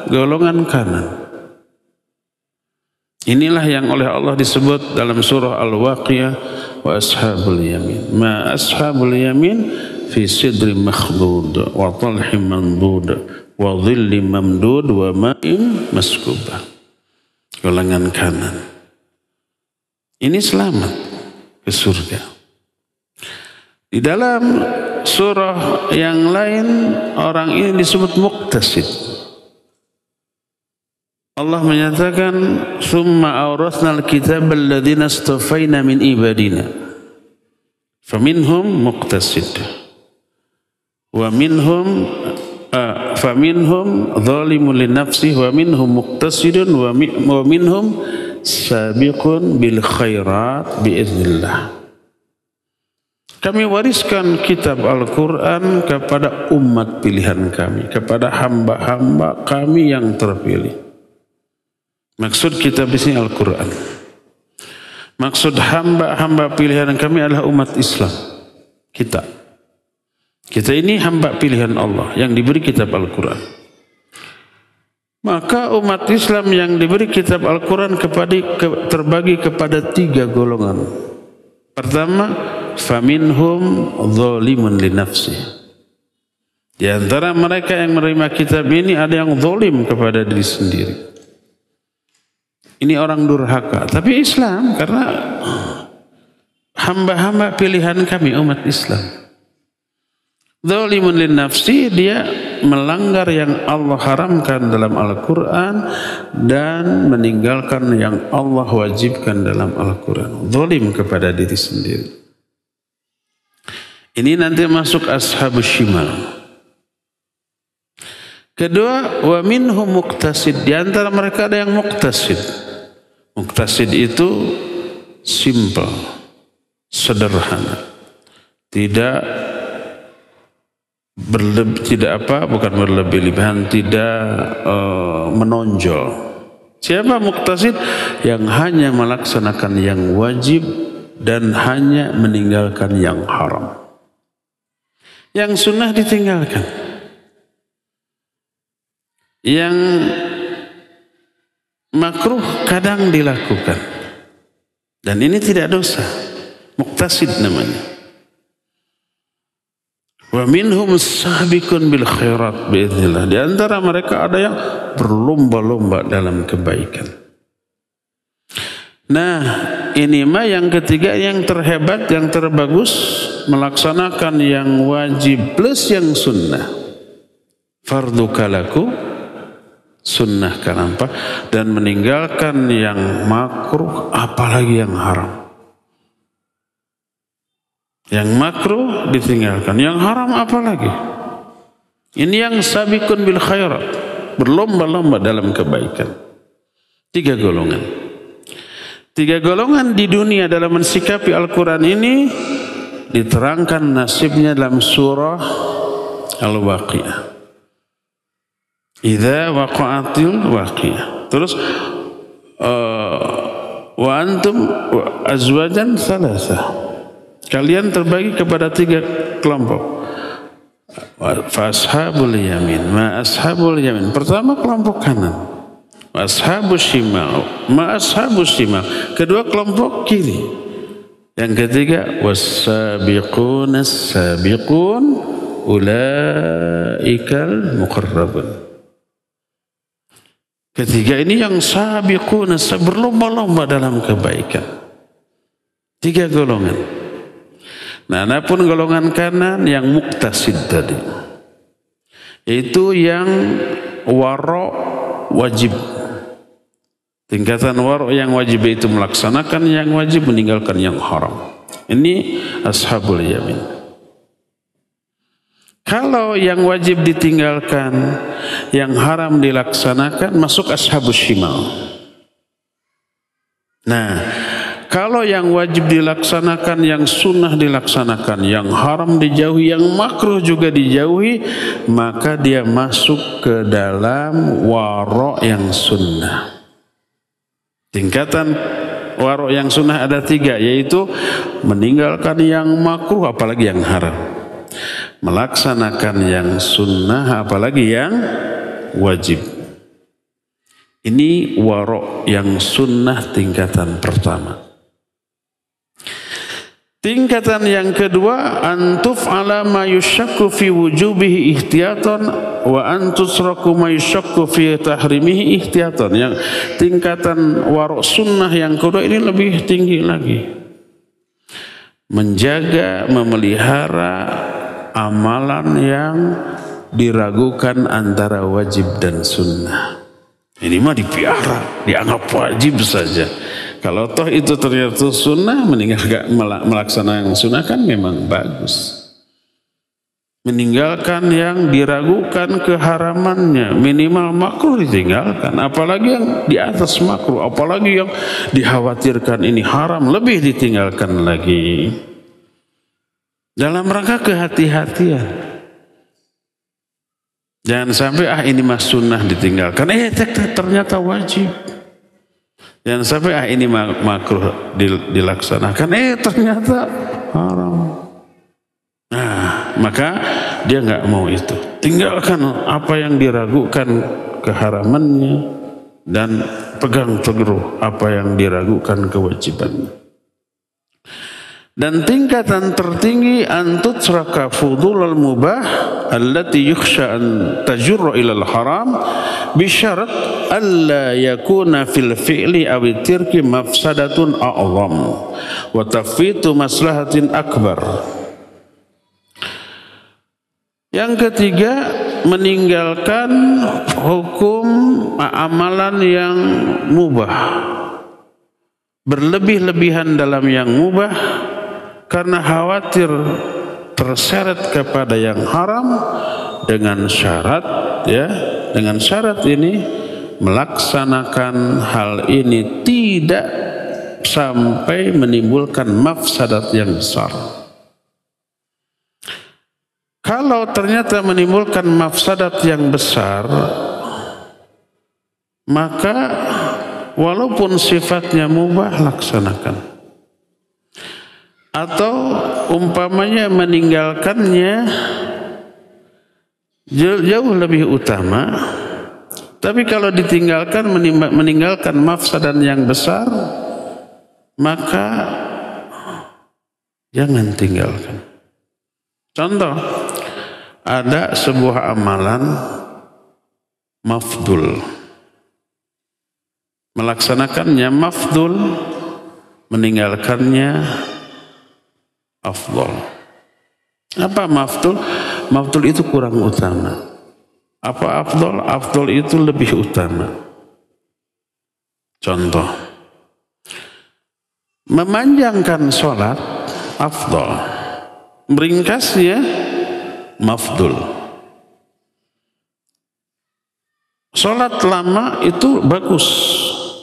golongan kanan. Inilah yang oleh Allah disebut dalam surah Al-Waqiah, wa ashabul yamin. Ma ashabul yamin fi sidri makhdud wa talhim mandud wa dhilli mamdud wa ma'in maskubah. Golongan kanan. Ini selamat ke surga. Di dalam surah yang lain orang ini disebut muqtasid. Allah menyatakan summa awrathna al-kitaba alladhina astafaina min ibadina faminhum muqtasid wa minhum faminhum zalimun li nafsihi wa minhum muqtasidun wa minhum sabiqun bil khairat biiznillah. Kami wariskan kitab Al-Quran kepada umat pilihan kami, kepada hamba-hamba kami yang terpilih. Maksud kitab di sini Al-Quran. Maksud hamba-hamba pilihan kami adalah umat Islam. Kita ini hamba pilihan Allah yang diberi kitab Al-Quran. Maka umat Islam yang diberi kitab Al-Quran terbagi kepada 3 golongan. Pertama, faminhum zalimun li nafsihi. Di antara mereka yang menerima kitab ini ada yang zalim kepada diri sendiri. Ini orang durhaka, tapi Islam karena hamba-hamba pilihan kami umat Islam. Zalimun lin nafsi, dia melanggar yang Allah haramkan dalam Al-Quran dan meninggalkan yang Allah wajibkan dalam Al-Quran. Zalim kepada diri sendiri. Ini nanti masuk ashabus shimal. Kedua, wa minhum muqtasid. Di antara mereka ada yang muqtasid. Muqtasid itu simple, sederhana. Tidak berlebihan, tidak menonjol. Siapa muqtasid? Yang hanya melaksanakan yang wajib dan hanya meninggalkan yang haram. Yang sunnah ditinggalkan. Yang makruh kadang dilakukan. Dan ini tidak dosa. Muqtasid namanya. Wa minhum sabiqun bil khairat biiznillah. Di antara mereka ada yang berlomba-lomba dalam kebaikan. Nah, ini mah yang ketiga, yang terhebat, yang terbagus, melaksanakan yang wajib plus yang sunnah. Fardu kalaku, sunnah apa, dan meninggalkan yang makruh, apalagi yang haram. Yang makruh ditinggalkan, yang haram apalagi. Ini yang sabiqun bil khairat, berlomba-lomba dalam kebaikan. 3 golongan. 3 golongan di dunia dalam mensikapi Al-Quran ini diterangkan nasibnya dalam surah Al-Waqiah. Idza waqa'atil waqi'ah. Terus wa antum azwajan thalatha. Kalian terbagi kepada 3 kelompok. Fa ashabul yamin, ma ashabul yamin. Pertama kelompok kanan. Wa ashabus shimal, ma ashabus shimal. Kedua kelompok kiri. Yang ketiga was-sabiqunas sabiqun ulaikal muqarrabun. Ketiga ini yang sabiqun, berlomba-lomba dalam kebaikan. 3 golongan. Nah, adapun golongan kanan yang muqtasid tadi, itu yang waro wajib. Tingkatan waro yang wajib itu melaksanakan yang wajib, meninggalkan yang haram. Ini ashabul yamin. Kalau yang wajib ditinggalkan, yang haram dilaksanakan, masuk ashabus shimal. Nah, kalau yang wajib dilaksanakan, yang sunnah dilaksanakan, yang haram dijauhi, yang makruh juga dijauhi, maka dia masuk ke dalam waro yang sunnah. Tingkatan waro yang sunnah ada 3, yaitu meninggalkan yang makruh, apalagi yang haram. Melaksanakan yang sunnah, apalagi yang wajib. Ini waro yang sunnah tingkatan pertama. Tingkatan yang kedua, antuf ala ma yusyakku fi wujubihi ihtiyatan wa antusraku ma yusyakku fi tahrimihi ihtiyatan. Yang tingkatan waro sunnah yang kedua ini lebih tinggi lagi. Menjaga, memelihara amalan yang diragukan antara wajib dan sunnah. Ini mah dipiara, dianggap wajib saja. Kalau toh itu ternyata sunnah, meninggalkan melaksanakan yang sunnah kan memang bagus. Meninggalkan yang diragukan keharamannya, minimal makruh ditinggalkan. Apalagi yang di atas makruh, apalagi yang dikhawatirkan ini haram, lebih ditinggalkan lagi. Dalam rangka kehati-hatian. Jangan sampai ini mas sunnah ditinggalkan. Ternyata wajib. Jangan sampai ini makruh dilaksanakan. Ternyata haram. Nah, maka dia nggak mau itu. Tinggalkan apa yang diragukan keharamannya dan pegang teguh apa yang diragukan kewajibannya. Dan tingkatan tertinggi antutraka fudulul mubah allati yukhsha an tajurra ila al-haram bisyarat alla yakuna fil fi'li aw tirki mafsadatun a'zam wa tafitu maslahatin akbar. Yang ketiga, meninggalkan hukum amalan yang mubah, berlebih-lebihan dalam yang mubah karena khawatir terseret kepada yang haram, dengan syarat dengan syarat ini melaksanakan hal ini tidak sampai menimbulkan mafsadat yang besar. Kalau ternyata menimbulkan mafsadat yang besar, maka walaupun sifatnya mubah, laksanakan. Atau umpamanya meninggalkannya jauh lebih utama, tapi kalau ditinggalkan meninggalkan mafsadat yang besar, maka jangan tinggalkan. Contoh, ada sebuah amalan mafdul, melaksanakannya mafdul, meninggalkannya afdal. Apa mafdul? Mafdul itu kurang utama. Apa afdal? Afdal itu lebih utama. Contoh, memanjangkan sholat afdal, meringkasnya mafdul. Sholat lama itu bagus,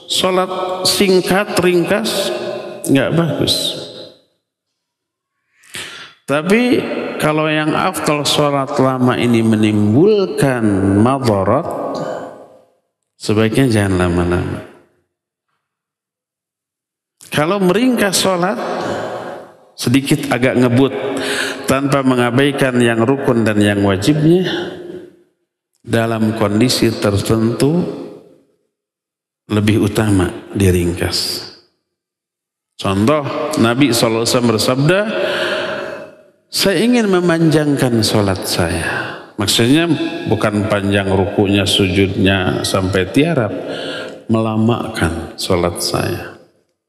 sholat singkat ringkas nggak bagus. Tapi kalau yang afdal sholat lama ini menimbulkan madarat, sebaiknya jangan lama-lama. Kalau meringkas sholat, sedikit agak ngebut, tanpa mengabaikan yang rukun dan yang wajibnya, dalam kondisi tertentu lebih utama diringkas. Contoh, Nabi SAW bersabda, saya ingin memanjangkan sholat saya. Maksudnya bukan panjang rukunya, sujudnya sampai tiarap, melamakan sholat saya.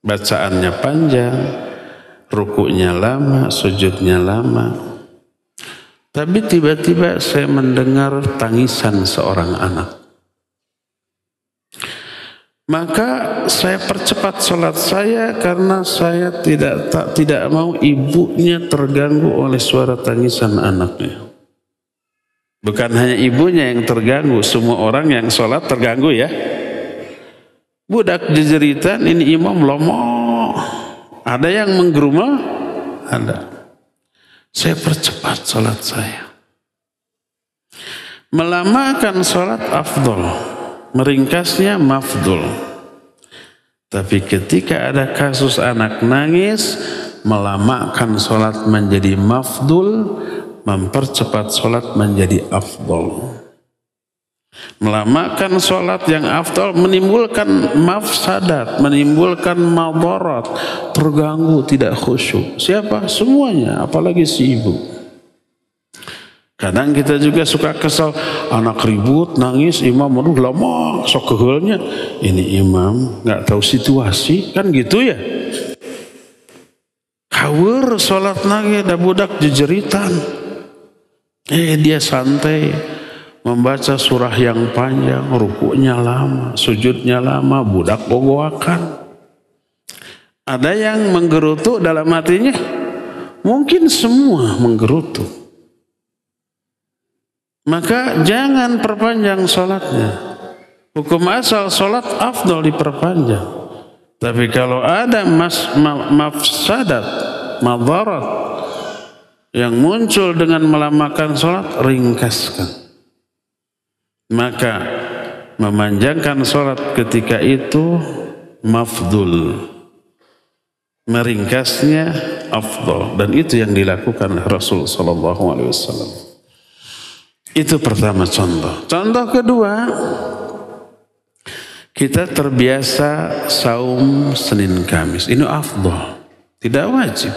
Bacaannya panjang, rukunya lama, sujudnya lama. Tapi tiba-tiba saya mendengar tangisan seorang anak. Maka saya percepat sholat saya karena saya tidak mau ibunya terganggu oleh suara tangisan anaknya. Bukan hanya ibunya yang terganggu, semua orang yang sholat terganggu ya. Budak jejeritan, ini imam lomo. Ada yang menggerumah, ada. Saya percepat sholat saya. Melamakan sholat afdol, meringkasnya mafdul. Tapi ketika ada kasus anak nangis, melamakan sholat menjadi mafdul, mempercepat sholat menjadi afdol. Melamakan sholat yang afdol menimbulkan mafsadat, menimbulkan madarat, terganggu, tidak khusyuk. Siapa? Semuanya, apalagi si ibu. Kadang kita juga suka kesal, anak ribut, nangis, imam, aduh lama, sok kehelnya. Ini imam nggak tahu situasi, kan gitu ya. Kawur sholat nangis, ada budak jejeritan. Dia santai, membaca surah yang panjang, rukunya lama, sujudnya lama, budak gogoakan. Ada yang menggerutu dalam hatinya, mungkin semua menggerutu. Maka jangan perpanjang sholatnya. Hukum asal sholat afdal diperpanjang. Tapi kalau ada mafsadat, madarat yang muncul dengan melamakan sholat, ringkaskan. Maka memanjangkan sholat ketika itu mafdul, meringkasnya afdal, dan itu yang dilakukan Rasul Sallallahu Alaihi Wasallam. Itu pertama contoh. Contoh kedua, kita terbiasa saum Senin Kamis. Ini afdal, tidak wajib.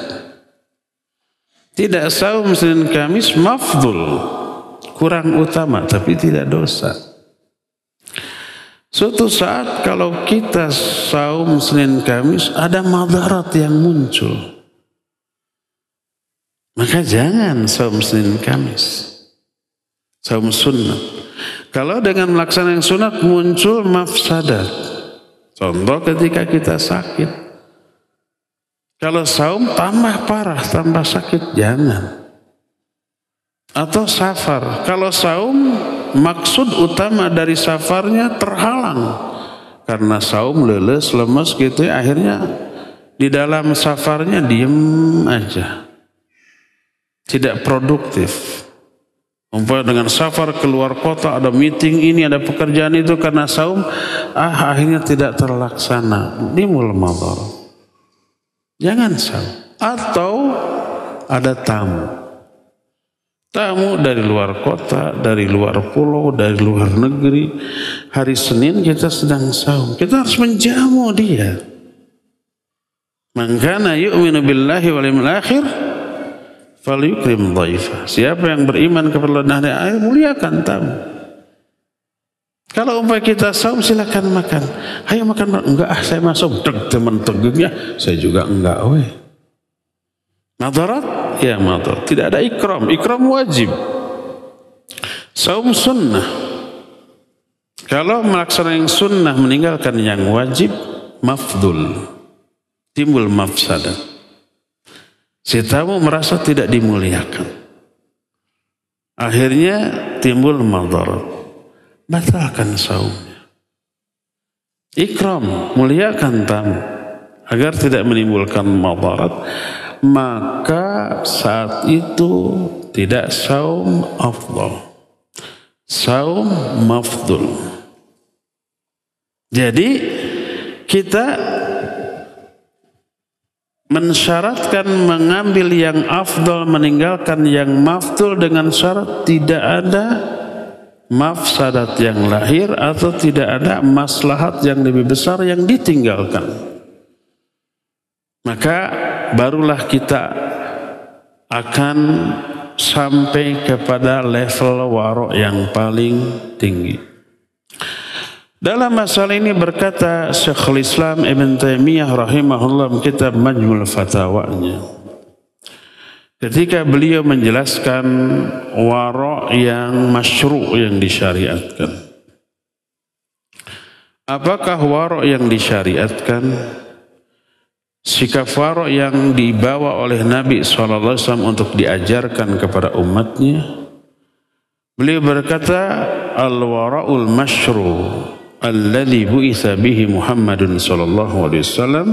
Tidak saum Senin Kamis mafdul, kurang utama tapi tidak dosa. Suatu saat kalau kita saum Senin Kamis ada madarat yang muncul, maka jangan saum Senin Kamis, saum sunnah. Kalau dengan melaksanakan sunat muncul mafsadat, contoh ketika kita sakit, kalau saum tambah parah, tambah sakit, jangan. Atau safar, kalau saum maksud utama dari safarnya terhalang karena saum leles, lemes gitu ya, akhirnya di dalam safarnya diem aja, tidak produktif. Umpamanya dengan safar keluar kota, ada meeting ini, ada pekerjaan itu, karena saum akhirnya tidak terlaksana, timbul madarat. Jangan saum. Atau ada tamu dari luar kota, dari luar pulau, dari luar negeri. Hari Senin kita sedang saum, kita harus menjamu dia. Man kana yu'minu billahi wal yawmil akhir falyukrim dhaifah. Siapa yang beriman kepada hari akhir, muliakan tamu. Kalau umpamanya kita saum, silakan makan. Ayo makan. Enggak, saya masuk. Teman tegengnya, saya juga enggak. Madarat? Ya madarat. Tidak ada ikram. Ikram wajib. Saum sunnah. Kalau melaksanakan yang sunnah meninggalkan yang wajib, mafdul. Timbul mafsadat. Si tamu merasa tidak dimuliakan. Akhirnya timbul madarat. Batalkan saumnya. Ikram, muliakan tamu agar tidak menimbulkan madarat. Maka saat itu tidak saum afdal, saum mafdul. Jadi kita mensyaratkan mengambil yang afdal, meninggalkan yang mafdul dengan syarat tidak ada mafsadat yang lahir atau tidak ada maslahat yang lebih besar yang ditinggalkan. Maka barulah kita akan sampai kepada level waro yang paling tinggi. Dalam masalah ini berkata Syekhul Islam Ibn Taimiyah rahimahullah kitab Majmul Fatawanya, ketika beliau menjelaskan wara' yang masyru' yang disyariatkan. Apakah wara' yang disyariatkan? Sikap wara' yang dibawa oleh Nabi SAW untuk diajarkan kepada umatnya. Beliau berkata, al-wara'ul masyru' alladhi bu'itha bihi Muhammadun sallallahu alaihi wasallam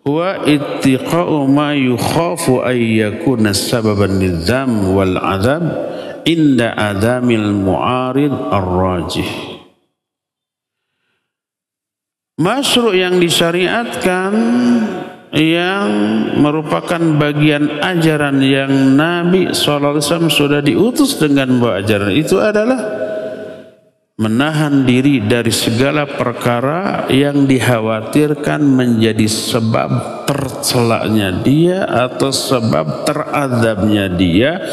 wa ittiqa'u ma yukhafu ay yakuna sababan lidzam wal azab inda adamil mu'arid ar-rajih. Masyru' yang disyariatkan, yang merupakan bagian ajaran yang Nabi SAW sudah diutus dengan membawa ajaran itu adalah menahan diri dari segala perkara yang dikhawatirkan menjadi sebab tercelaknya dia atau sebab teradabnya dia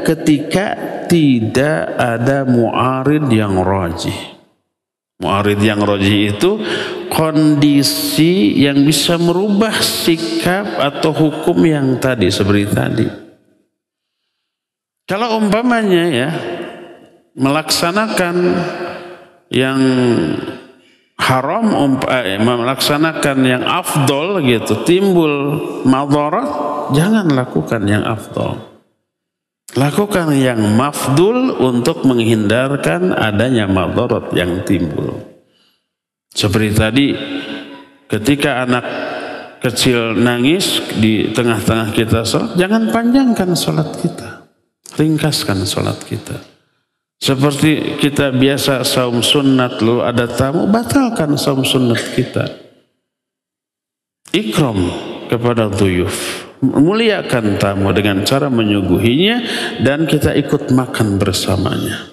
ketika tidak ada mu'arid yang rajih. Mu'arid yang rajih itu kondisi yang bisa merubah sikap atau hukum yang tadi seperti tadi. Kalau umpamanya ya, melaksanakan yang haram, melaksanakan yang afdol gitu, timbul madarat, jangan lakukan yang afdol. Lakukan yang mafdul untuk menghindarkan adanya madarat yang timbul. Seperti tadi, ketika anak kecil nangis di tengah-tengah kita sholat, jangan panjangkan sholat kita, ringkaskan sholat kita. Seperti kita biasa saum sunnat, lalu ada tamu, batalkan saum sunnat kita. Ikram kepada duyuf, muliakan tamu dengan cara menyuguhinya dan kita ikut makan bersamanya.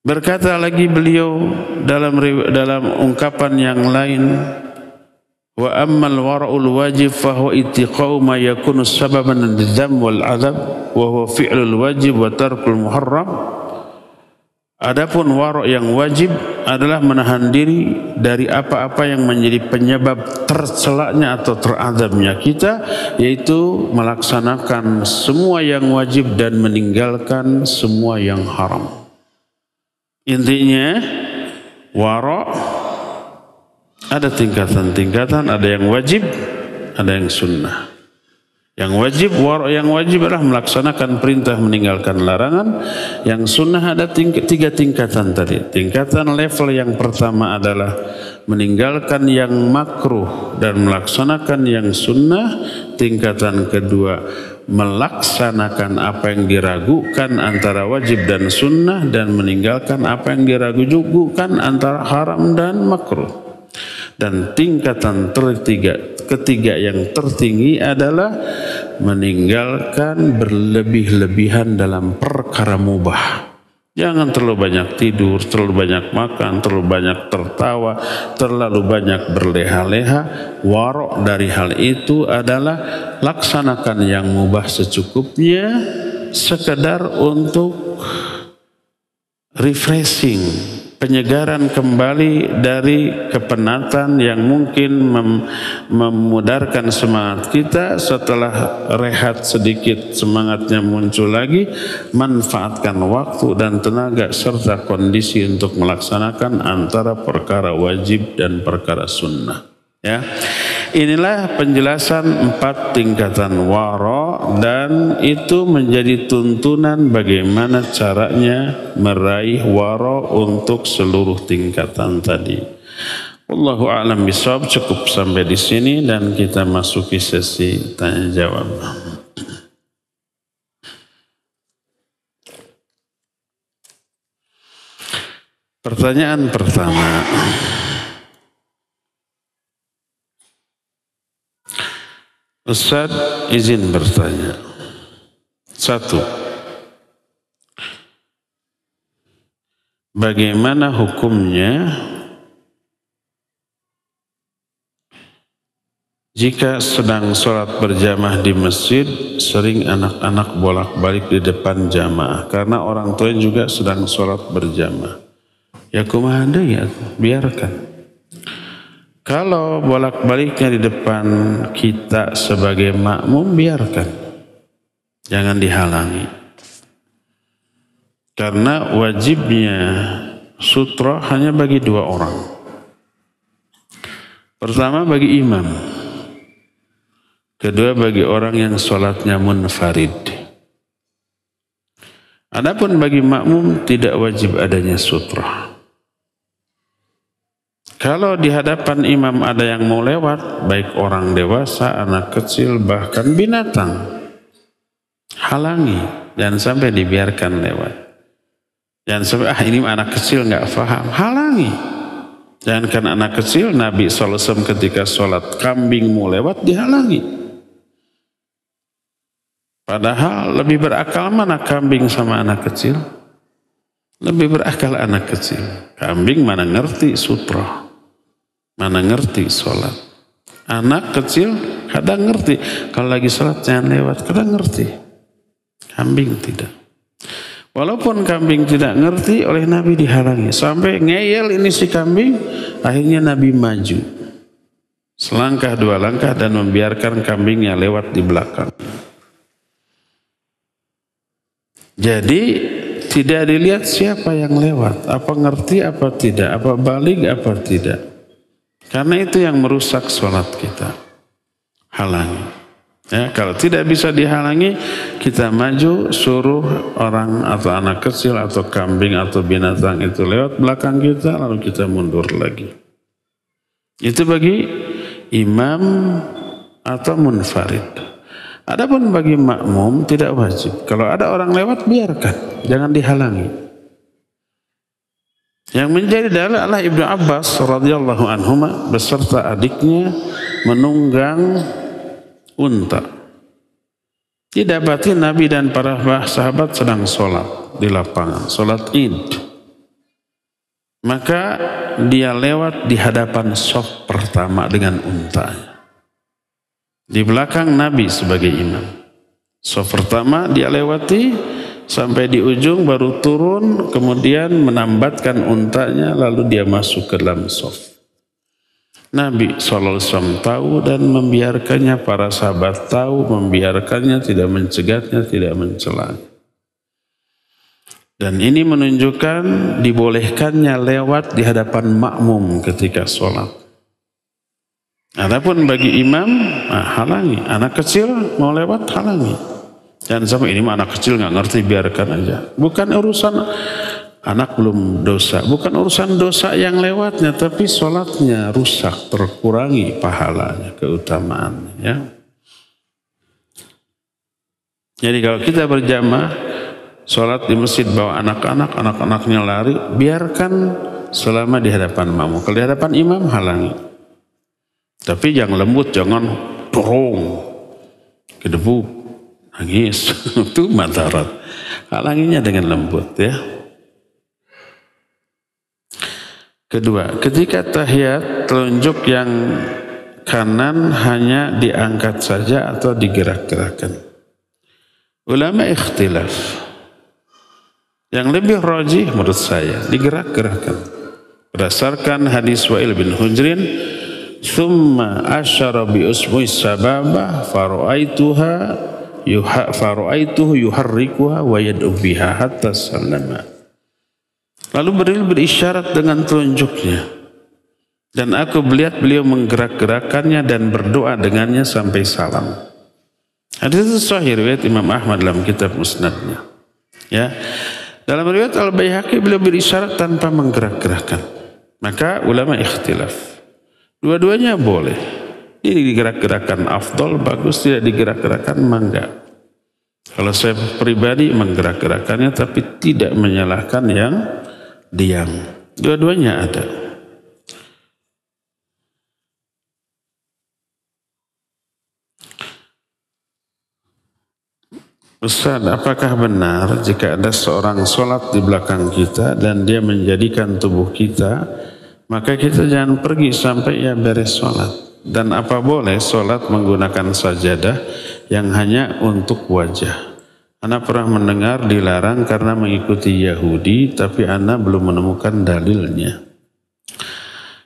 Berkata lagi beliau dalam ungkapan yang lain, Wa ammal wara'ul wajib fahuwa ittiqa'u ma yakunu sababan lidzam wal adab wa huwa fi'lul wajib wa tarkul muharram. Adapun wara' yang wajib adalah menahan diri dari apa-apa yang menjadi penyebab tercelaknya atau teradabnya kita, yaitu melaksanakan semua yang wajib dan meninggalkan semua yang haram. Intinya wara' ada tingkatan-tingkatan, ada yang wajib, ada yang sunnah. Yang wajib, wara' yang wajib adalah melaksanakan perintah, meninggalkan larangan. Yang sunnah ada tiga tingkatan tadi. Tingkatan level yang pertama adalah meninggalkan yang makruh dan melaksanakan yang sunnah. Tingkatan kedua, melaksanakan apa yang diragukan antara wajib dan sunnah dan meninggalkan apa yang diragukan antara haram dan makruh. Dan tingkatan ketiga yang tertinggi adalah meninggalkan berlebih-lebihan dalam perkara mubah. Jangan terlalu banyak tidur, terlalu banyak makan, terlalu banyak tertawa, terlalu banyak berleha-leha. Wara' dari hal itu adalah laksanakan yang mubah secukupnya, sekedar untuk refreshing, penyegaran kembali dari kepenatan yang mungkin memudarkan semangat kita. Setelah rehat sedikit, semangatnya muncul lagi. Manfaatkan waktu dan tenaga serta kondisi untuk melaksanakan antara perkara wajib dan perkara sunnah. Ya, inilah penjelasan 4 tingkatan wara', dan itu menjadi tuntunan bagaimana caranya meraih wara' untuk seluruh tingkatan tadi. Wallahu a'lam bishawab. Cukup sampai di sini dan kita masuki sesi tanya jawab. Pertanyaan pertama. Ustaz, izin bertanya. 1. Bagaimana hukumnya jika sedang sholat berjamaah di masjid, sering anak-anak bolak-balik di depan jamaah karena orang tua juga sedang sholat berjamaah? Ya kumaha deui ya, biarkan. Kalau bolak-baliknya di depan kita sebagai makmum, biarkan. Jangan dihalangi. Karena wajibnya sutra hanya bagi 2 orang. Pertama bagi imam. Kedua bagi orang yang sholatnya munfarid. Adapun bagi makmum tidak wajib adanya sutra. Kalau di hadapan imam ada yang mau lewat, baik orang dewasa, anak kecil, bahkan binatang, halangi, jangan sampai dibiarkan lewat. Jangan sampai ini anak kecil nggak paham, halangi. Jangankan anak kecil, Nabi SAW ketika sholat kambing mau lewat dihalangi. Padahal lebih berakal mana kambing sama anak kecil? Lebih berakal anak kecil. Kambing mana ngerti sutra, mana ngerti sholat. Anak kecil kadang ngerti, kalau lagi sholat jangan lewat, kadang ngerti. Kambing tidak. Walaupun kambing tidak ngerti, oleh Nabi dihalangi. Sampai ngeyel ini si kambing, akhirnya Nabi maju selangkah 2 langkah dan membiarkan kambingnya lewat di belakang. Jadi tidak dilihat siapa yang lewat, apa ngerti apa tidak, apa balik apa tidak. Karena itu yang merusak sholat kita. Halangi. Ya, kalau tidak bisa dihalangi, kita maju, suruh orang atau anak kecil atau kambing atau binatang itu lewat belakang kita, lalu kita mundur lagi. Itu bagi imam atau munfarid. Adapun bagi makmum tidak wajib. Kalau ada orang lewat, biarkan, jangan dihalangi. Yang menjadi dalil adalah Ibnu Abbas radhiyallahu anhuma beserta adiknya menunggang unta. Didapati Nabi dan para sahabat sedang sholat di lapangan, sholat Id. Maka dia lewat di hadapan saf pertama. pertama dengan untanya. Di belakang Nabi sebagai imam. Shaf pertama dia lewati sampai di ujung baru turun, kemudian menambatkan untanya lalu dia masuk ke dalam shaf. Nabi SAW tahu dan membiarkannya, para sahabat tahu, membiarkannya, tidak mencegatnya, tidak mencela. Dan ini menunjukkan dibolehkannya lewat di hadapan makmum ketika sholat. Adapun bagi imam, halangi. Anak kecil mau lewat, halangi. Jangan sampai ini anak kecil nggak ngerti, biarkan aja. Bukan urusan anak belum dosa, bukan urusan dosa yang lewatnya, tapi sholatnya rusak, terkurangi pahalanya, keutamaannya. Ya. Jadi kalau kita berjamaah, sholat di masjid bawa anak-anak, anak-anaknya lari, biarkan selama di hadapan makmum. Kalau di hadapan imam, halangi. Tapi jangan lembut, jangan dorong, kedebuk, nangis, itu madarat. Halanginya dengan lembut ya. Kedua, ketika tahiyat, telunjuk yang kanan hanya diangkat saja atau digerak-gerakkan. Ulama ikhtilaf. Yang lebih rajih menurut saya, digerak-gerakkan. Berdasarkan hadis Wa'il bin Hujrin, "Thumma asyara bi usbu'i sababah faru'aituhu yuharrikuha wa yad'u biha hatta sallama." Lalu beliau berisyarat dengan telunjuknya. Dan aku melihat beliau menggerak-gerakannya dan berdoa dengannya sampai salam. Hadis itu sahih riwayat Imam Ahmad dalam kitab Musnadnya. Ya. Dalam riwayat Al-Baihaqi beliau berisyarat tanpa menggerak-gerakkan. Maka ulama ikhtilaf. Dua-duanya boleh. Ini digerak-gerakkan afdol, bagus, tidak digerak-gerakkan mangga. Kalau saya pribadi menggerak-gerakannya tapi tidak menyalahkan yang diam. Dua-duanya ada. Ustaz, apakah benar jika ada seorang sholat di belakang kita dan dia menjadikan tubuh kita, maka kita jangan pergi sampai ia beres sholat? Dan apa boleh sholat menggunakan sajadah yang hanya untuk wajah? Ana pernah mendengar dilarang karena mengikuti Yahudi, tapi ana belum menemukan dalilnya.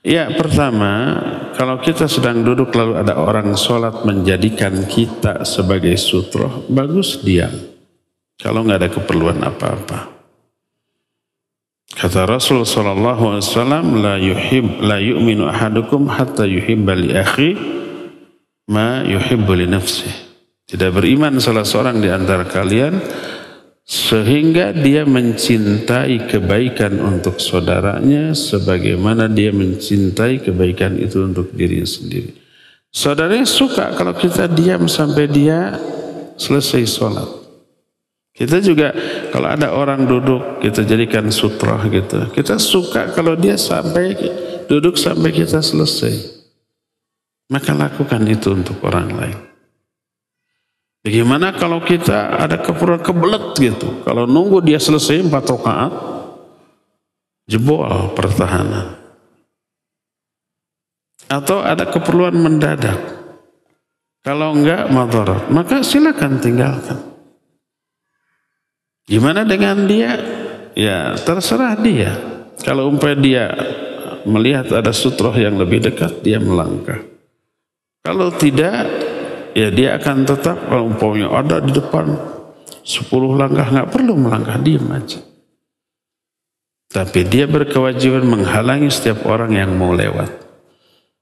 Ya, pertama, kalau kita sedang duduk lalu ada orang sholat menjadikan kita sebagai sutroh, bagus diam. Kalau nggak ada keperluan apa-apa. Kata Rasul sallallahu alaihi wasallam, la yu'minu ahadukum hatta yuhibba li akhi ma yuhibbu li nafsihi. Tidak beriman salah seorang di antara kalian sehingga dia mencintai kebaikan untuk saudaranya sebagaimana dia mencintai kebaikan itu untuk dirinya sendiri. Saudaranya suka kalau kita diam sampai dia selesai sholat. Kita juga kalau ada orang duduk kita jadikan sutroh gitu. Kita suka kalau dia sampai duduk sampai kita selesai. Maka lakukan itu untuk orang lain. Bagaimana kalau kita ada keperluan kebelet gitu. Kalau nunggu dia selesai 4 rakaat, jebol pertahanan. Atau ada keperluan mendadak. Kalau enggak madarat, maka silakan tinggalkan. Gimana dengan dia? Ya terserah dia. Kalau umpamanya dia melihat ada sutroh yang lebih dekat, dia melangkah. Kalau tidak, ya dia akan tetap, kalau umpamanya ada di depan 10 langkah, nggak perlu melangkah, diam aja. Tapi dia berkewajiban menghalangi setiap orang yang mau lewat.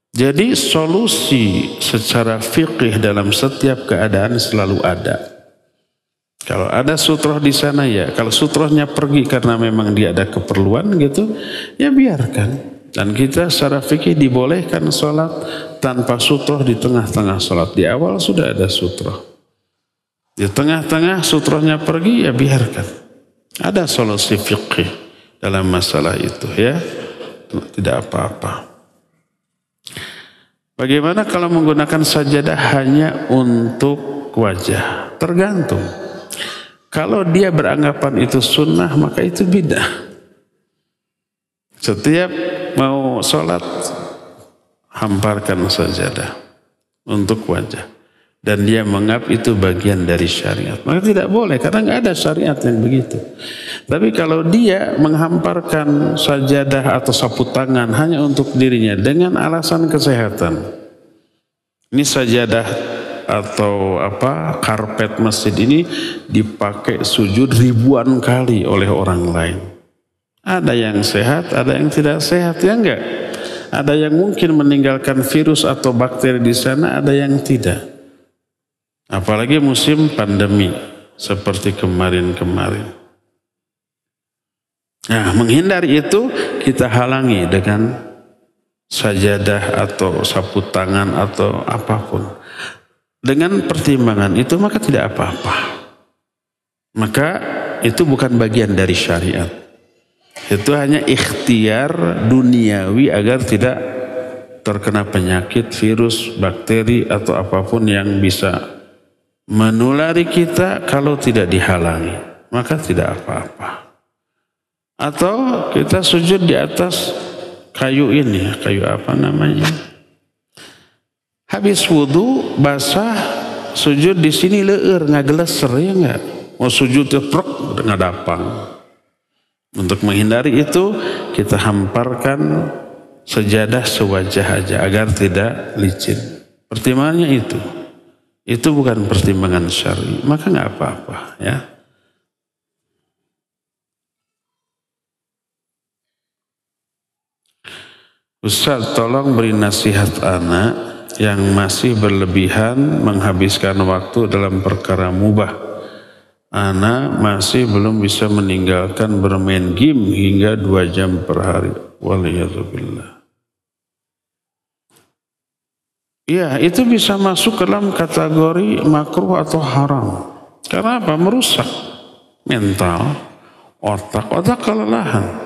Jadi solusi secara fikih dalam setiap keadaan selalu ada. Kalau ada sutroh di sana ya, kalau sutrohnya pergi karena memang dia ada keperluan gitu, ya biarkan. Dan kita secara fikih dibolehkan sholat tanpa sutroh di tengah-tengah sholat. Di awal sudah ada sutroh. Di tengah-tengah sutrohnya pergi, ya biarkan. Ada solusi fikih dalam masalah itu ya. Tidak apa-apa. Bagaimana kalau menggunakan sajadah hanya untuk wajah? Tergantung. Kalau dia beranggapan itu sunnah, maka itu bidah. Setiap mau sholat hamparkan sajadah untuk wajah. Dan dia menganggap itu bagian dari syariat. Maka tidak boleh, karena nggak ada syariat yang begitu. Tapi kalau dia menghamparkan sajadah atau sapu tangan hanya untuk dirinya dengan alasan kesehatan. Ini sajadah atau karpet masjid ini dipakai sujud ribuan kali oleh orang lain. Ada yang sehat, ada yang tidak sehat, ya enggak? Ada yang mungkin meninggalkan virus atau bakteri di sana, ada yang tidak. Apalagi musim pandemi seperti kemarin-kemarin. Nah, menghindari itu kita halangi dengan sajadah atau sapu tangan atau apapun. Dengan pertimbangan itu maka tidak apa-apa. Maka itu bukan bagian dari syariat. Itu hanya ikhtiar duniawi agar tidak terkena penyakit, virus, bakteri atau apapun yang bisa menulari kita kalau tidak dihalangi, maka tidak apa-apa. Atau kita sujud di atas kayu ini, kayu apa namanya? Habis wudu basah, sujud di sini leur ngageleser, ya enggak? Mau sujud teprok ngadapang. Untuk menghindari itu kita hamparkan sejadah sewajah aja agar tidak licin. Pertimbangannya itu. Itu bukan pertimbangan syar'i, maka nggak apa-apa, ya. Ustaz, tolong beri nasihat anak yang masih berlebihan menghabiskan waktu dalam perkara mubah. Anak masih belum bisa meninggalkan bermain game hingga 2 jam per hari. Waliyadzubillah. Ya, itu bisa masuk ke dalam kategori makruh atau haram. Karena apa? Merusak mental, otak kelelahan.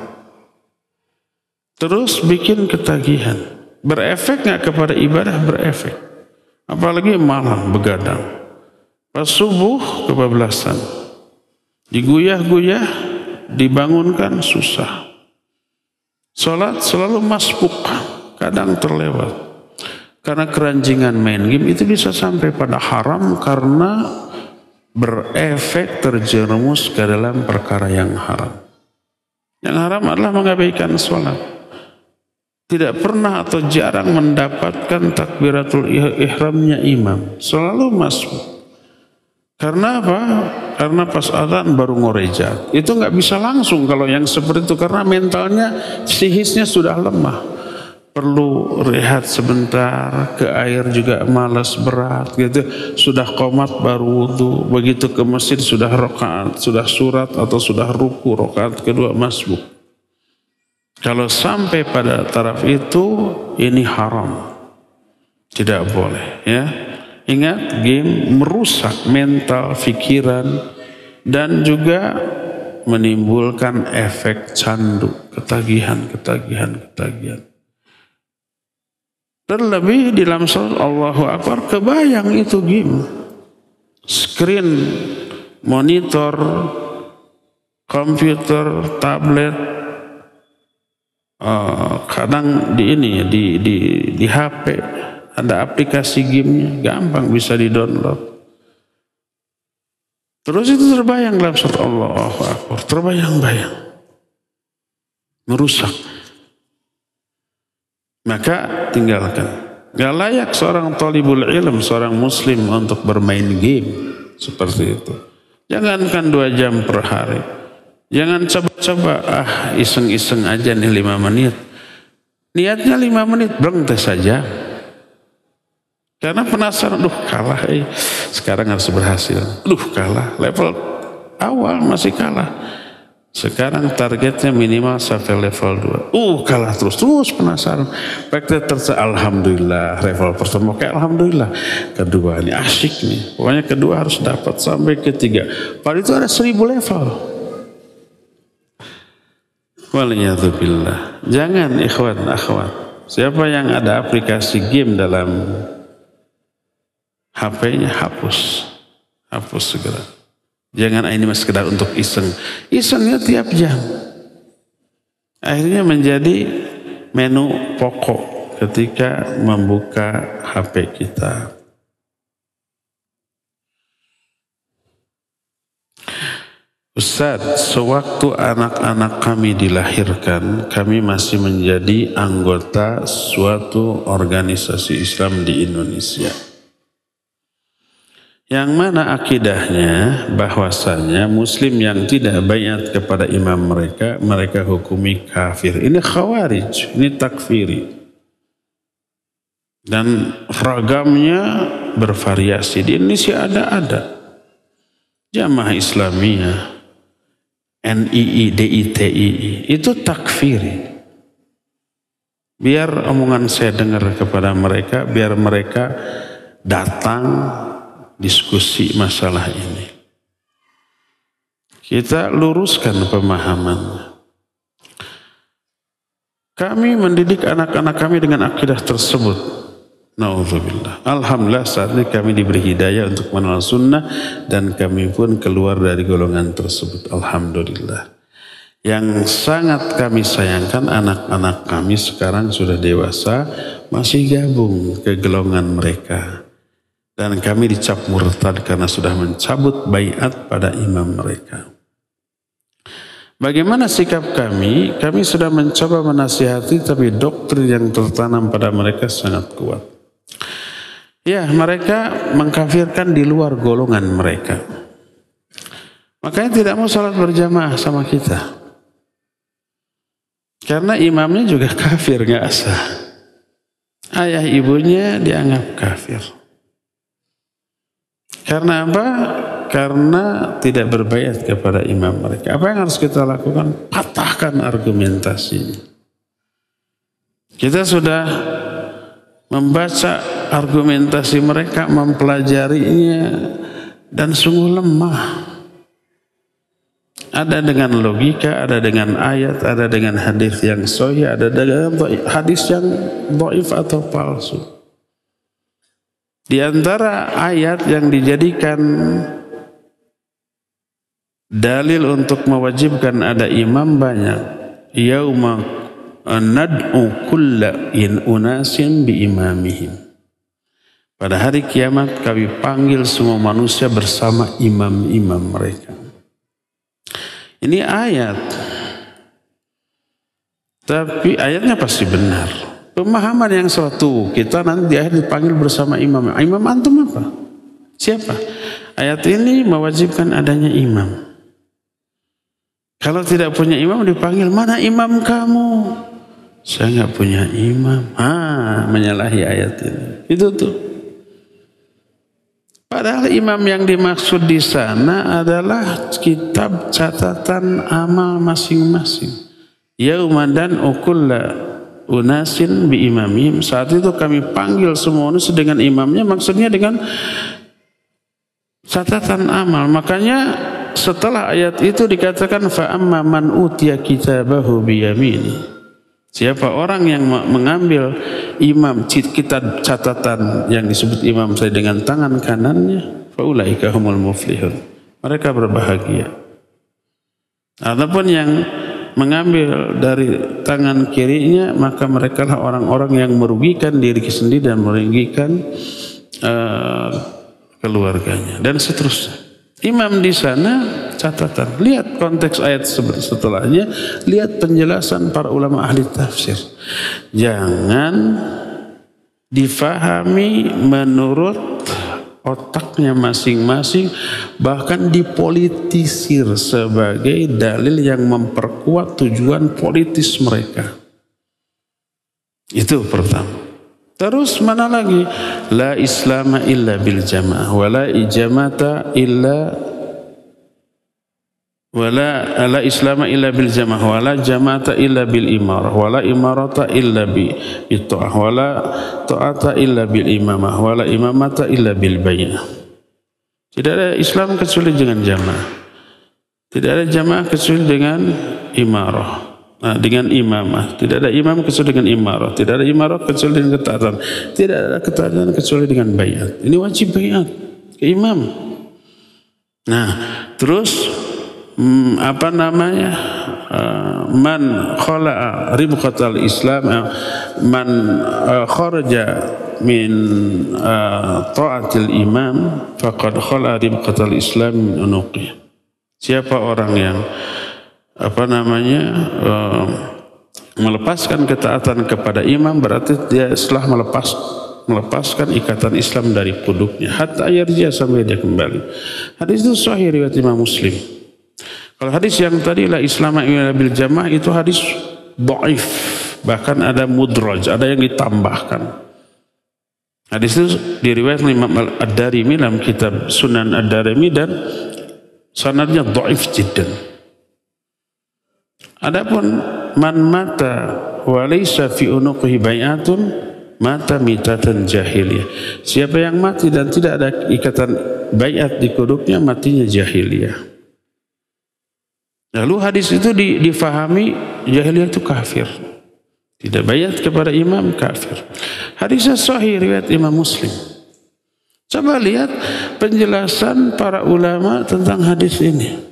Terus bikin ketagihan. Berefek nggak kepada ibadah? Berefek. Apalagi malam begadang. Pas subuh kebablasan. Diguyah-guyah, dibangunkan susah. Sholat selalu masbuk, kadang terlewat. Karena keranjingan main game itu bisa sampai pada haram karena berefek terjerumus ke dalam perkara yang haram. Yang haram adalah mengabaikan sholat. Tidak pernah atau jarang mendapatkan takbiratul ihramnya imam. Selalu masbuk. Karena apa? Karena pas adzan baru ngorejat. Itu nggak bisa langsung kalau yang seperti itu. Karena mentalnya, psikisnya sudah lemah. Perlu rehat sebentar, ke air juga malas berat gitu. Sudah qomat baru wudu, begitu ke masjid sudah rakaat, sudah surat atau sudah ruku rakaat kedua masbuk. Kalau sampai pada taraf itu ini haram. Tidak boleh, ya. Ingat, game merusak mental, pikiran dan juga menimbulkan efek candu, ketagihan. Terlebih di dalam sholat Allahu Akbar kebayang itu game. Screen, monitor, komputer, tablet, kadang di HP ada aplikasi gamenya, gampang bisa di-download. Terus itu terbayang dalam sholat Allahu Akbar, terbayang-bayang. Merusak. Maka tinggalkan. Gak layak seorang talibul ilm, seorang muslim untuk bermain game seperti itu. Jangankan 2 jam per hari. Jangan coba-coba iseng-iseng aja nih 5 menit. Niatnya 5 menit, berhenti saja. Karena penasaran, kalah. Sekarang harus berhasil. Kalah. Level awal masih kalah. Sekarang targetnya minimal sampai level 2. Kalah terus penasaran. Alhamdulillah level pertama alhamdulillah. Kedua ini asyik nih. Pokoknya kedua harus dapat sampai ketiga. Padahal itu ada 1000 level. Waliyadzubillah. Jangan ikhwan akhwat. Siapa yang ada aplikasi game dalam HP-nya hapus segera. Jangan ini mas sekedar untuk iseng. Isengnya tiap jam. Akhirnya menjadi menu pokok ketika membuka HP kita. Ustaz, sewaktu anak-anak kami dilahirkan, kami masih menjadi anggota suatu organisasi Islam di Indonesia. Yang mana akidahnya bahwasanya muslim yang tidak baiat kepada imam mereka, mereka hukumi kafir. Ini khawarij, ini takfiri. Dan ragamnya bervariasi. Di Indonesia ada. Jamaah Islamiyah, NII, DITII, itu takfiri. Biar omongan saya dengar kepada mereka, biar mereka datang diskusi masalah ini. Kita luruskan pemahamannya. Kami mendidik anak-anak kami dengan akidah tersebut. Na'udzubillah. Alhamdulillah saat ini kami diberi hidayah untuk mengenal sunnah dan kami pun keluar dari golongan tersebut. Alhamdulillah. Yang sangat kami sayangkan anak-anak kami sekarang sudah dewasa masih gabung ke golongan mereka. Dan kami dicap murtad karena sudah mencabut baiat pada imam mereka. Bagaimana sikap kami? Kami sudah mencoba menasihati tapi doktrin yang tertanam pada mereka sangat kuat. Ya, mereka mengkafirkan di luar golongan mereka. Makanya tidak mau salat berjamaah sama kita. Karena imamnya juga kafir, nggak sah. Ayah ibunya dianggap kafir. Karena apa? Karena tidak berbaiat kepada imam mereka. Apa yang harus kita lakukan? Patahkan argumentasinya. Kita sudah membaca argumentasi mereka, mempelajarinya, dan sungguh lemah. Ada dengan logika, ada dengan ayat, ada dengan hadis yang sahih, ada dengan hadis yang dhaif atau palsu. Di antara ayat yang dijadikan dalil untuk mewajibkan ada imam banyak. Yauma nad'u kulla in unasin bi imamihim. Pada hari kiamat kami panggil semua manusia bersama imam-imam mereka. Ini ayat. Tapi ayatnya pasti benar. Pemahaman yang suatu kita nanti di akhir dipanggil bersama imam. Imam antum apa? Siapa? Ayat ini mewajibkan adanya imam. Kalau tidak punya imam dipanggil, mana imam kamu? Saya nggak punya imam. Menyalahi ayat ini. Itu tuh. Padahal imam yang dimaksud di sana adalah kitab catatan amal masing-masing. Yaumadan ukulla unasin bi imamihim. Saat itu kami panggil semua manusia dengan imamnya, maksudnya dengan catatan amal. Makanya setelah ayat itu dikatakan fa amma man utiya kitabahu bi yamini. Siapa orang yang mengambil imam kitab catatan yang disebut imam saya dengan tangan kanannya, fa ulaika humul muflihun. Mereka berbahagia. Ataupun yang mengambil dari tangan kirinya, maka mereka lah orang-orang yang merugikan diri sendiri dan merugikan keluarganya dan seterusnya. Imam di sana catatan. Lihat konteks ayat setelahnya, lihat penjelasan para ulama ahli tafsir. Jangan difahami menurut otaknya masing-masing, bahkan dipolitisir sebagai dalil yang memperkuat tujuan politis mereka. Itu pertama. Terus mana lagi? La islama illa bil jamaah wala ijamata illa la islama illa bil jamaah wala jamata illa bil imarah wala imarata illa bi ta'ah wala ta'ata illa bil imamah wala imamata illa bil bay'ah. Tidak ada Islam kecuali dengan jamaah. Tidak ada jamaah kecuali dengan imarah. Dengan imamah. Tidak ada imam kecuali dengan imarah. Tidak ada imarah kecuali dengan ketaatan. Tidak ada ketaatan kecuali dengan bayat. Ini wajib bayat ke imam. Nah, terus man khala'a ribqatal Islam man kharaja min ta'atil imam faqad khala'a ribqatal Islam min unuqih. Siapa orang yang melepaskan ketaatan kepada imam, berarti dia setelah melepaskan ikatan Islam dari punduknya hatta yarji'a, sampai dia kembali. Hadis itu sahih riwayat Imam Muslim. Kalau hadis yang tadi la Islam illa bil jamaah itu hadis dhaif, bahkan ada mudraj, ada yang ditambahkan. Hadis itu diriwayatkan Imam Ad-Darimi dalam kitab Sunan Ad-Darimi dan sanadnya dhaif jiddan. Adapun man mata wa laysa fi unuqihi bai'atun mata mitatan jahiliyah. Siapa yang mati dan tidak ada ikatan baiat di kuduknya, matinya jahiliyah. Lalu hadis itu difahami jahiliyah itu kafir. Tidak baiat kepada imam, kafir. Hadisnya sahih riwayat Imam Muslim. Coba lihat penjelasan para ulama tentang hadis ini.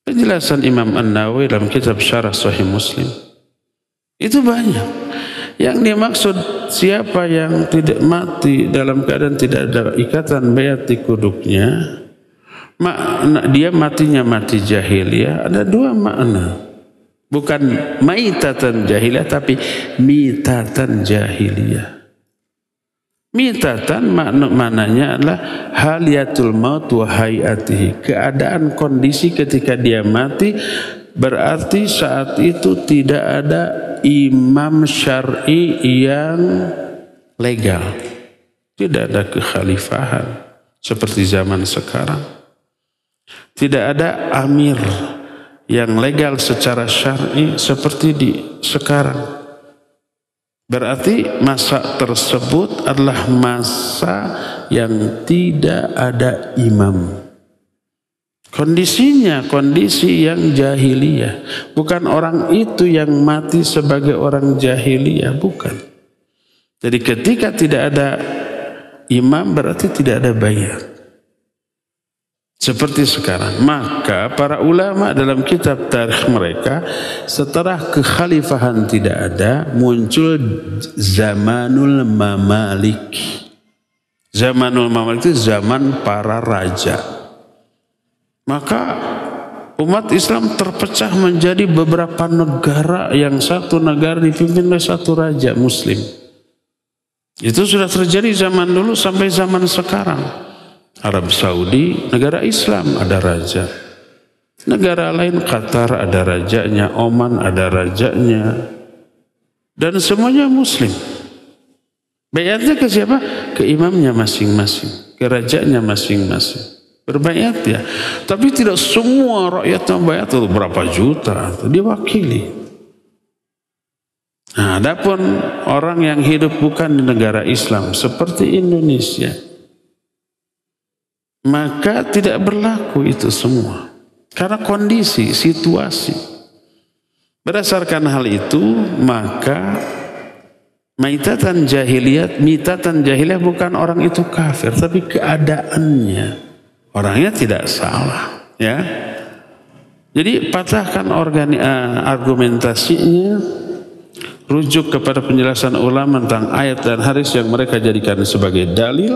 Penjelasan Imam An-Nawawi dalam kitab Syarah Sahih Muslim. Itu banyak. Yang dimaksud siapa yang tidak mati dalam keadaan tidak ada ikatan baiat di kuduknya, dia matinya mati jahiliyah. Ada dua makna. Bukan maitatan jahiliyah, tapi mitatan jahiliyah. Mitatan maknanya adalah haliyatul maut wa hayatihi. Keadaan kondisi ketika dia mati, berarti saat itu tidak ada imam syar'i yang legal. Tidak ada kekhalifahan seperti zaman sekarang. Tidak ada amir yang legal secara syar'i seperti di sekarang. Berarti masa tersebut adalah masa yang tidak ada imam. Kondisinya kondisi yang jahiliyah. Bukan orang itu yang mati sebagai orang jahiliyah, bukan. Jadi ketika tidak ada imam berarti tidak ada baiat. Seperti sekarang. Maka para ulama dalam kitab tarikh mereka, setelah kekhalifahan tidak ada, muncul zamanul mamalik. Zamanul mamalik itu zaman para raja. Maka umat Islam terpecah menjadi beberapa negara, yang satu negara dipimpin oleh satu raja muslim. Itu sudah terjadi zaman dulu sampai zaman sekarang. Arab Saudi negara Islam, ada raja. Negara lain Qatar ada rajanya, Oman ada rajanya, dan semuanya muslim. Baiatnya ke siapa? Ke imamnya masing-masing, ke rajanya masing-masing. Berbaiat ya. Tapi tidak semua rakyatnya baiat, itu berapa juta diwakili. Nah, adapun orang yang hidup bukan di negara Islam seperti Indonesia, maka tidak berlaku itu semua. Karena kondisi, situasi. Berdasarkan hal itu, maka mitatan jahiliyah bukan orang itu kafir, tapi keadaannya. Orangnya tidak salah, ya. Jadi patahkan argumentasinya, rujuk kepada penjelasan ulama tentang ayat dan hadis yang mereka jadikan sebagai dalil.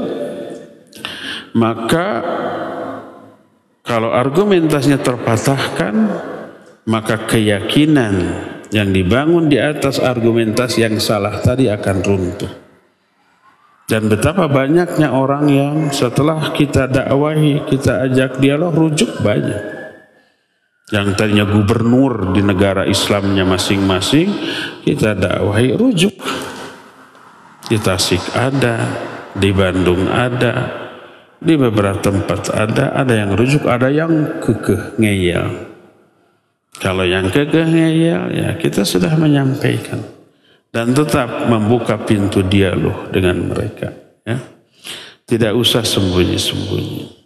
Maka kalau argumentasinya terpatahkan, maka keyakinan yang dibangun di atas argumentasi yang salah tadi akan runtuh. Dan betapa banyaknya orang yang setelah kita dakwahi, kita ajak dialog, rujuk banyak. Yang tadinya gubernur di negara Islamnya masing-masing, kita dakwahi, rujuk. Di Tasik ada, di Bandung ada, di beberapa tempat ada yang rujuk, ada yang kekeh ngeyel. Kalau yang kekeh ngeyel, ya kita sudah menyampaikan dan tetap membuka pintu dialog dengan mereka, ya. Tidak usah sembunyi-sembunyi.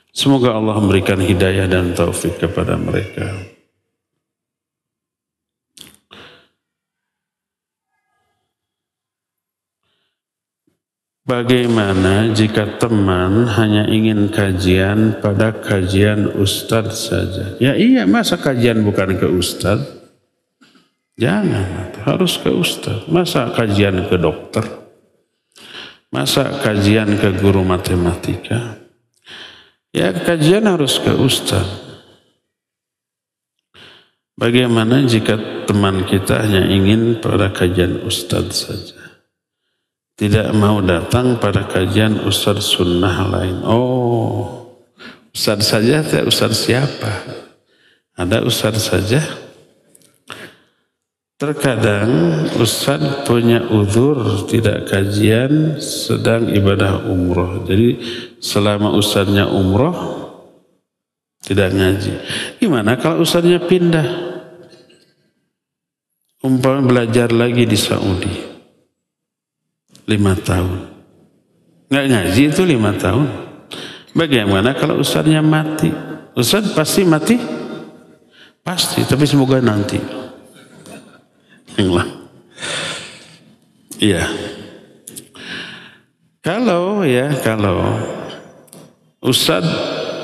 Semoga Allah memberikan hidayah dan taufik kepada mereka. Bagaimana jika teman hanya ingin kajian pada kajian ustadz saja? Ya iya, masa kajian bukan ke ustadz? Jangan, harus ke ustadz. Masa kajian ke dokter? Masa kajian ke guru matematika? Ya kajian harus ke ustadz. Bagaimana jika teman kita hanya ingin pada kajian ustadz saja? Tidak mau datang pada kajian ustadz sunnah lain. Oh, ustadz saja, ustadz siapa? Ada ustadz saja? Terkadang ustadz punya uzur tidak kajian sedang ibadah umroh. Jadi selama ustadznya umroh tidak ngaji. Gimana kalau ustadznya pindah? Umpama belajar lagi di Saudi 5 tahun. Nggak ngaji itu 5 tahun. Bagaimana kalau ustadznya mati? Ustadz pasti mati? Pasti, tapi semoga nanti. Iya. Kalau ustadz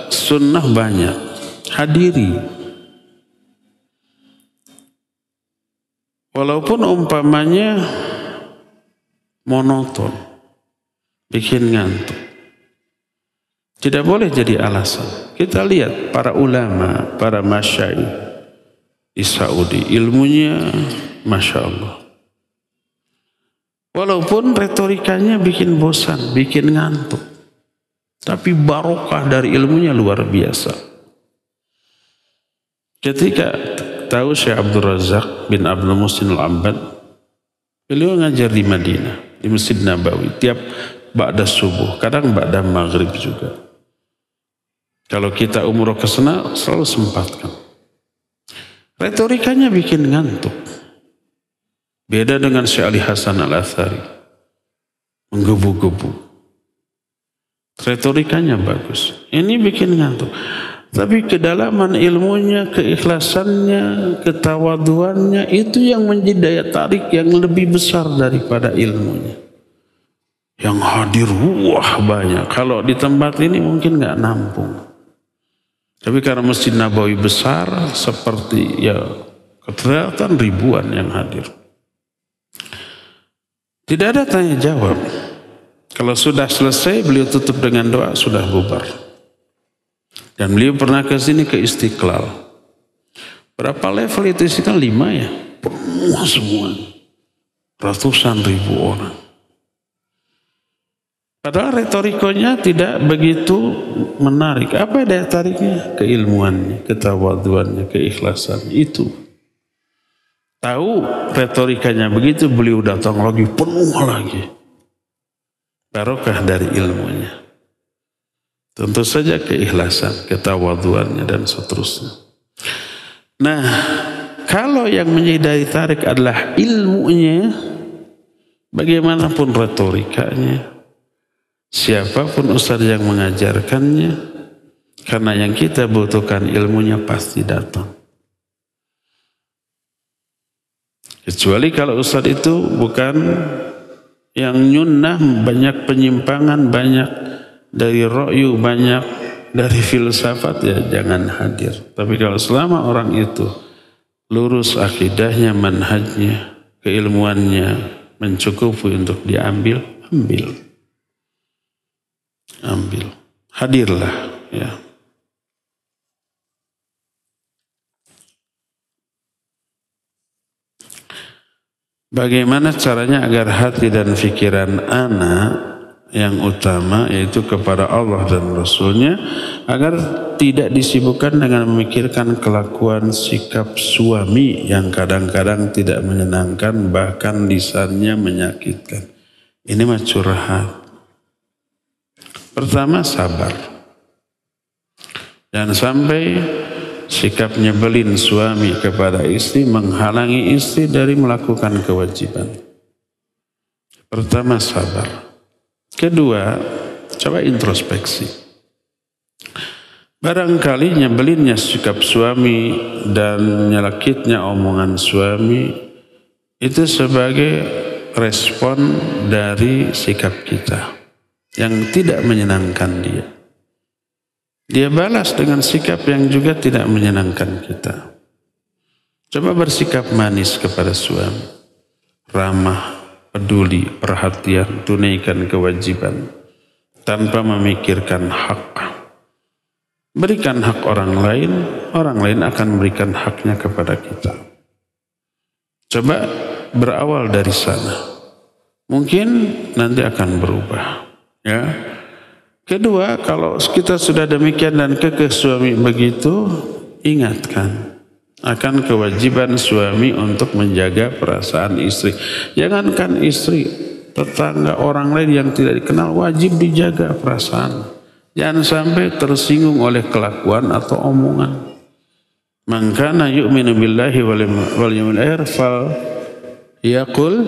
sunnah banyak, hadiri. Walaupun umpamanya monoton, bikin ngantuk. Tidak boleh jadi alasan. Kita lihat para ulama, para masyayikh di Saudi, ilmunya Masya Allah. Walaupun retorikanya bikin bosan, bikin ngantuk. Tapi barokah dari ilmunya luar biasa. Ketika tahu Syekh Abdul Razak bin Abdul Muhsin Al-Abbad, beliau ngajar di Madinah, di Masjid Nabawi, tiap ba'da subuh, kadang ba'da maghrib juga. Kalau kita umroh ke sana, selalu sempatkan. Retorikanya bikin ngantuk. Beda dengan Syekh Ali Hasan Al-Athari, menggebu-gebu. Retorikanya bagus. Ini bikin ngantuk. Tapi kedalaman ilmunya, keikhlasannya, ketawaduannya, itu yang menjadi daya tarik yang lebih besar daripada ilmunya. Yang hadir, wah banyak. Kalau di tempat ini mungkin nggak nampung. Tapi karena Masjid Nabawi besar, seperti ya kelihatan ribuan yang hadir. Tidak ada tanya jawab. Kalau sudah selesai, beliau tutup dengan doa, sudah bubar. Dan beliau pernah ke sini ke Istiqlal. Berapa level itu Istiqlal? 5 ya? Penuh semua. Ratusan ribu orang. Padahal retorikonya tidak begitu menarik. Apa daya tariknya? Keilmuannya, ketawaduannya, keikhlasan. Itu. Tahu retorikanya begitu, beliau datang lagi, penuh lagi. Barokah dari ilmunya. Tentu saja keikhlasan, ketawaduannya dan seterusnya. Nah, kalau yang menjadi daya tarik adalah ilmunya, bagaimanapun retorikanya, siapapun ustaz yang mengajarkannya, karena yang kita butuhkan ilmunya pasti datang. Kecuali kalau ustaz itu bukan yang nyunnah, banyak penyimpangan, banyak dari ro'yu, banyak dari filsafat, ya jangan hadir. Tapi kalau selama orang itu lurus akidahnya, manhajnya, keilmuannya mencukupi untuk diambil, ambil. Hadirlah ya. Bagaimana caranya agar hati dan pikiran anak yang utama, yaitu kepada Allah dan Rasulnya, agar tidak disibukkan dengan memikirkan kelakuan sikap suami yang kadang-kadang tidak menyenangkan, bahkan lisannya menyakitkan. Ini mah curhat. Pertama, sabar. Jangan sampai sikap nyebelin suami kepada istri menghalangi istri dari melakukan kewajiban. Pertama, sabar. Kedua, coba introspeksi. Barangkali nyebelinnya sikap suami dan nyelekitnya omongan suami itu sebagai respon dari sikap kita yang tidak menyenangkan dia. Dia balas dengan sikap yang juga tidak menyenangkan kita. Coba bersikap manis kepada suami, ramah, peduli, perhatian, tunaikan kewajiban tanpa memikirkan hak. Berikan hak orang lain akan memberikan haknya kepada kita. Coba berawal dari sana. Mungkin nanti akan berubah, ya. Kedua, kalau kita sudah demikian dan kekeh suami begitu, ingatkan akan kewajiban suami untuk menjaga perasaan istri. Jangankan istri, tetangga orang lain yang tidak dikenal wajib dijaga perasaan. Jangan sampai tersinggung oleh kelakuan atau omongan. Man kana yu'minu billahi wal yawmil akhir fal yaqul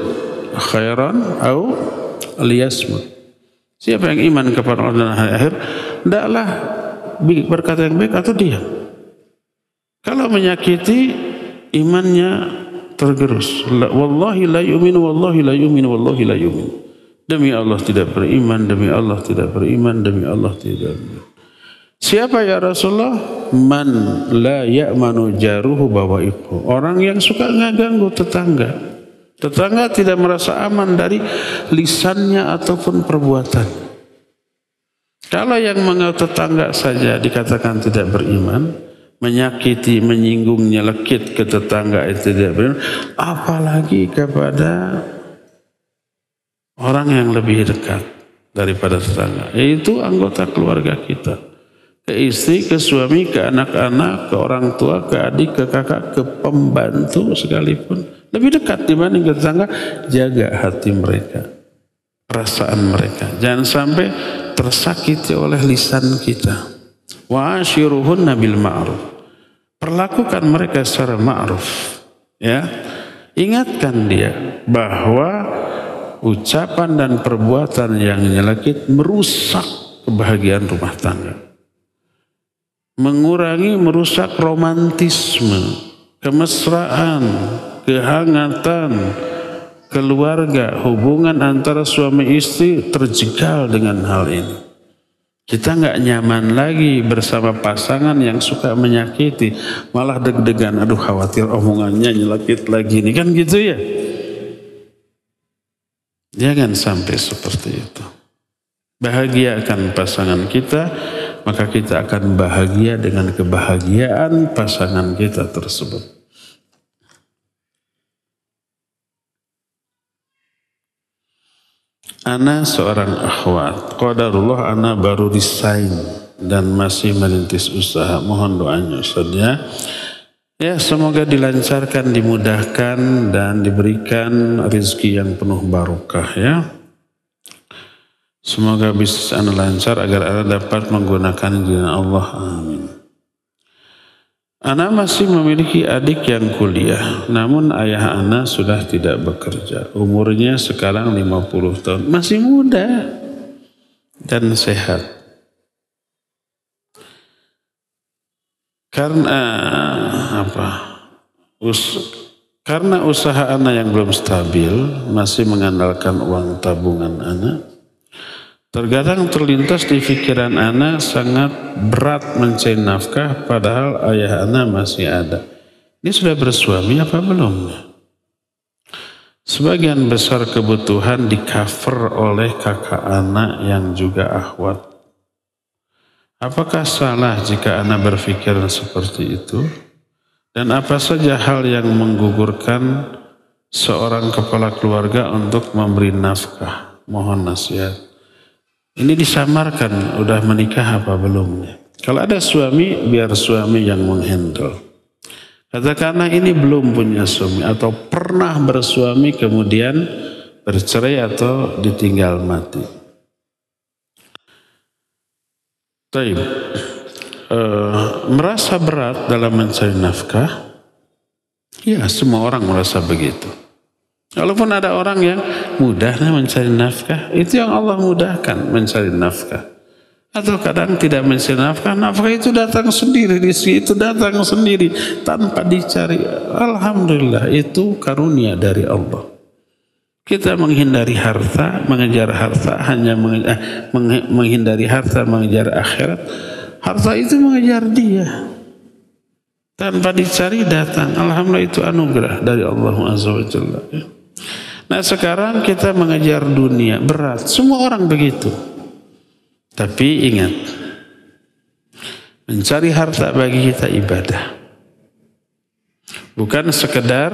khairan au liyasmut. Siapa yang iman kepada Allah dan hari akhir, hendaklah berkata yang baik atau diam. Kalau menyakiti, imannya tergerus. Wallahi la yu'minu, wallahi la yu'minu, wallahi la yu'minu. Demi Allah tidak beriman, demi Allah tidak beriman, demi Allah tidak beriman. Siapa ya Rasulullah? Man la ya'manu jaruhu bawa'iqhu. Orang yang suka ngeganggu tetangga. Tetangga tidak merasa aman dari lisannya ataupun perbuatan. Kalau yang mengaku tetangga saja dikatakan tidak beriman, menyakiti, menyinggung, nyelekit ke tetangga itu tidak beriman, apalagi kepada orang yang lebih dekat daripada tetangga, yaitu anggota keluarga kita. Ke istri, ke suami, ke anak-anak, ke orang tua, ke adik, ke kakak, ke pembantu sekalipun. Lebih dekat dibanding ke tetangga. Jaga hati mereka, perasaan mereka. Jangan sampai tersakiti oleh lisan kita. Wa ashiruhunna bil ma'ruf. Perlakukan mereka secara ma'ruf. Ya, ingatkan dia bahwa ucapan dan perbuatan yang nyelekit merusak kebahagiaan rumah tangga. Mengurangi, merusak romantisme, kemesraan, kehangatan keluarga, hubungan antara suami istri terjegal dengan hal ini. Kita nggak nyaman lagi bersama pasangan yang suka menyakiti, malah deg-degan, aduh khawatir omongannya nyelekit lagi nih, kan gitu ya. Jangan sampai seperti itu. Bahagiakan pasangan kita, maka kita akan bahagia dengan kebahagiaan pasangan kita tersebut. Ana seorang akhwat, qadarullah ana baru resign dan masih merintis usaha. Mohon doanya Ustaz ya. Ya, semoga dilancarkan, dimudahkan dan diberikan rezeki yang penuh barokah ya. Semoga bisnis Anda lancar agar Anda dapat menggunakan izin Allah. Amin. Ana masih memiliki adik yang kuliah, namun ayah Ana sudah tidak bekerja. Umurnya sekarang 50 tahun, masih muda dan sehat. Karena Karena usaha Ana yang belum stabil, masih mengandalkan uang tabungan Ana. Terkadang terlintas di pikiran Ana sangat berat mencari nafkah padahal ayah Ana masih ada. Ini sudah bersuami apa belum? Sebagian besar kebutuhan di-cover oleh kakak Ana yang juga akhwat. Apakah salah jika Ana berpikir seperti itu? Dan apa saja hal yang menggugurkan seorang kepala keluarga untuk memberi nafkah? Mohon nasihat. Ini disamarkan, udah menikah apa belum? Kalau ada suami, biar suami yang menghandle. Katakanlah ini belum punya suami atau pernah bersuami kemudian bercerai atau ditinggal mati. Taib. Merasa berat dalam mencari nafkah? Ya, semua orang merasa begitu. Walaupun ada orang yang mudahnya mencari nafkah, itu yang Allah mudahkan mencari nafkah. Atau kadang tidak mencari nafkah, nafkah itu datang sendiri, rezeki itu datang sendiri tanpa dicari. Alhamdulillah, itu karunia dari Allah. Kita menghindari harta, mengejar harta, menghindari harta, mengejar akhirat. Harta itu mengejar dia. Tanpa dicari datang. Alhamdulillah itu anugerah dari Allah Azza wa Jalla. Nah sekarang kita mengejar dunia, berat. Semua orang begitu. Tapi ingat, mencari harta bagi kita ibadah. Bukan sekedar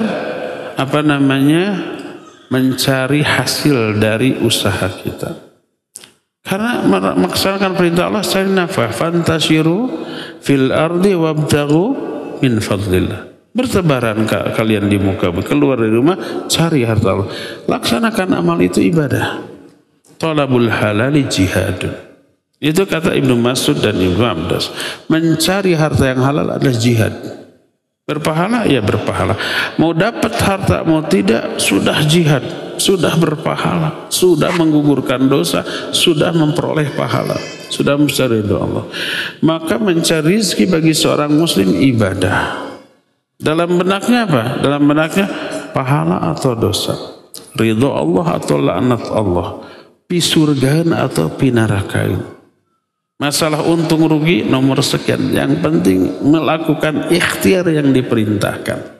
mencari hasil dari usaha kita. Karena melaksanakan perintah Allah cari nafkah. Fantashiru fil ardi wabtaghu min fadlillah. Bertebaran kalian di muka, keluar dari rumah, cari harta Allah. Laksanakan amal itu ibadah. Talabul halali jihadun. Itu kata Ibnu Mas'ud dan Ibnu Abbas. Mencari harta yang halal adalah jihad. Berpahala, ya berpahala. Mau dapat harta, mau tidak, sudah jihad, sudah berpahala, sudah menggugurkan dosa, sudah memperoleh pahala, sudah mencari ridho Allah. Maka mencari rezeki bagi seorang muslim ibadah. Dalam benaknya apa? Dalam benaknya pahala atau dosa, ridho Allah atau laknat Allah, pisurgaan atau pinarakain. Masalah untung rugi nomor sekian. Yang penting melakukan ikhtiar yang diperintahkan.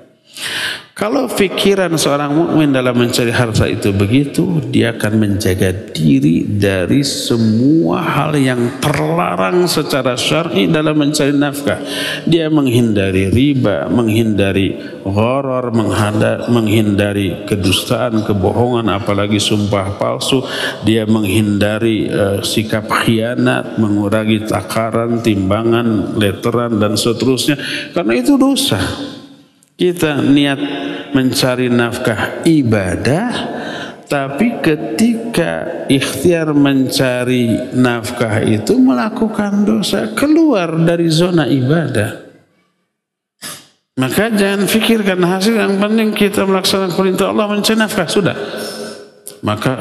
Kalau pikiran seorang mukmin dalam mencari harta itu begitu, dia akan menjaga diri dari semua hal yang terlarang secara syar'i dalam mencari nafkah. Dia menghindari riba, menghindari gharar, menghindari kedustaan, kebohongan, apalagi sumpah palsu. Dia menghindari sikap khianat, mengurangi takaran, timbangan, leteran dan seterusnya. Karena itu dosa. Kita niat mencari nafkah ibadah, tapi ketika ikhtiar mencari nafkah itu melakukan dosa, keluar dari zona ibadah. Maka jangan fikirkan hasil, yang penting kita melaksanakan perintah Allah mencari nafkah, sudah. Maka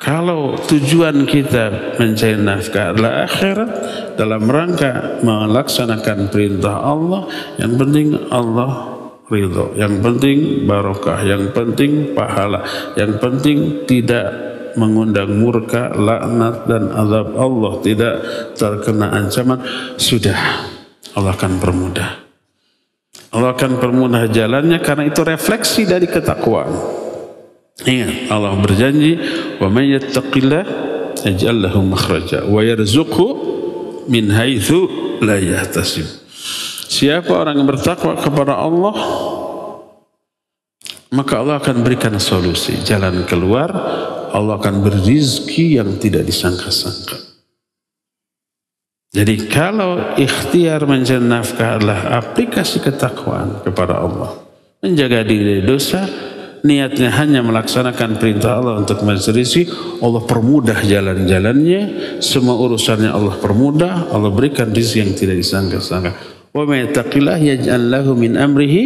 kalau tujuan kita mencari nafkah adalah akhirat dalam rangka melaksanakan perintah Allah, yang penting Allah ridho, yang penting barokah, yang penting pahala, yang penting tidak mengundang murka, laknat dan azab Allah, tidak terkena ancaman, sudah Allah akan permudah. Allah akan permudah jalannya karena itu refleksi dari ketakwaan. Ingat, Allah berjanji, wa may yattaqillah yaj'al lahu makhraja wa yarzuqhu min haitsu la yahtasib. Siapa orang yang bertakwa kepada Allah, maka Allah akan berikan solusi, jalan keluar. Allah akan berizki yang tidak disangka-sangka. Jadi kalau ikhtiar mencari nafkah adalah aplikasi ketakwaan kepada Allah, menjaga diri dari dosa, niatnya hanya melaksanakan perintah Allah untuk mencari rezeki, Allah permudah jalan-jalannya, semua urusannya Allah permudah, Allah berikan rezeki yang tidak disangka-sangka. Wa may yattaqillah yaj'al lahu min amrihi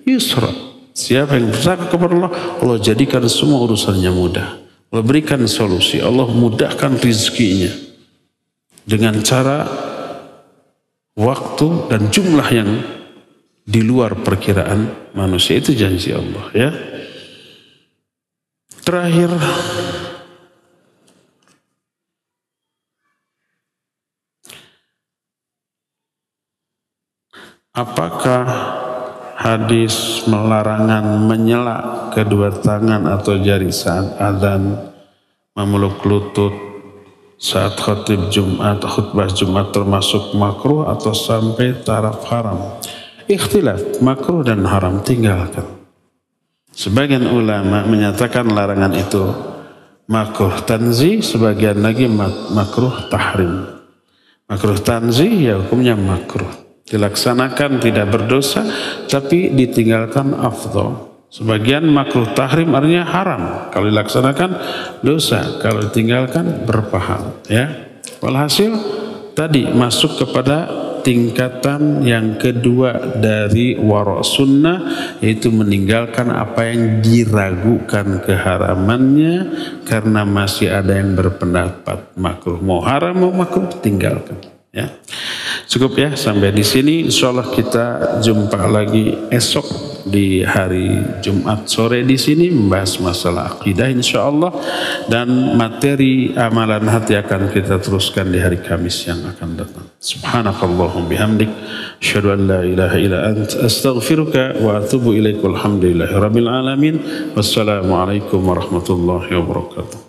yusra. Siapa yang bertakwa kepada Allah, Allah jadikan semua urusannya mudah. Allah berikan solusi, Allah mudahkan rezekinya dengan cara, waktu dan jumlah yang di luar perkiraan manusia. Itu janji Allah, ya. Terakhir, apakah hadis melarangan menyela kedua tangan atau jari saat adzan, memeluk lutut saat khutbah Jumat termasuk makruh atau sampai taraf haram? Ikhtilaf, makruh dan haram tinggalkan. Sebagian ulama menyatakan larangan itu makruh tanzih, sebagian lagi makruh tahrim. Makruh tanzih ya hukumnya makruh, dilaksanakan tidak berdosa, tapi ditinggalkan afdal. Sebagian makruh tahrim artinya haram, kalau dilaksanakan dosa, kalau ditinggalkan berpahala, ya. Walhasil tadi masuk kepada tingkatan yang kedua dari wara' sunnah, yaitu meninggalkan apa yang diragukan keharamannya karena masih ada yang berpendapat makruh. Mau haram mau makruh tinggalkan, ya. Cukup ya sampai di sini. Insyaallah kita jumpa lagi esok di hari Jumat sore di sini membahas masalah akidah insyaallah, dan materi amalan hati akan kita teruskan di hari Kamis yang akan datang. Subhanakallahumma bihamdik asyhadu an la ilaha illa anta astaghfiruka wa atubu ilaik. Walhamdulillahirabbil alamin. Wassalamualaikum warahmatullahi wabarakatuh.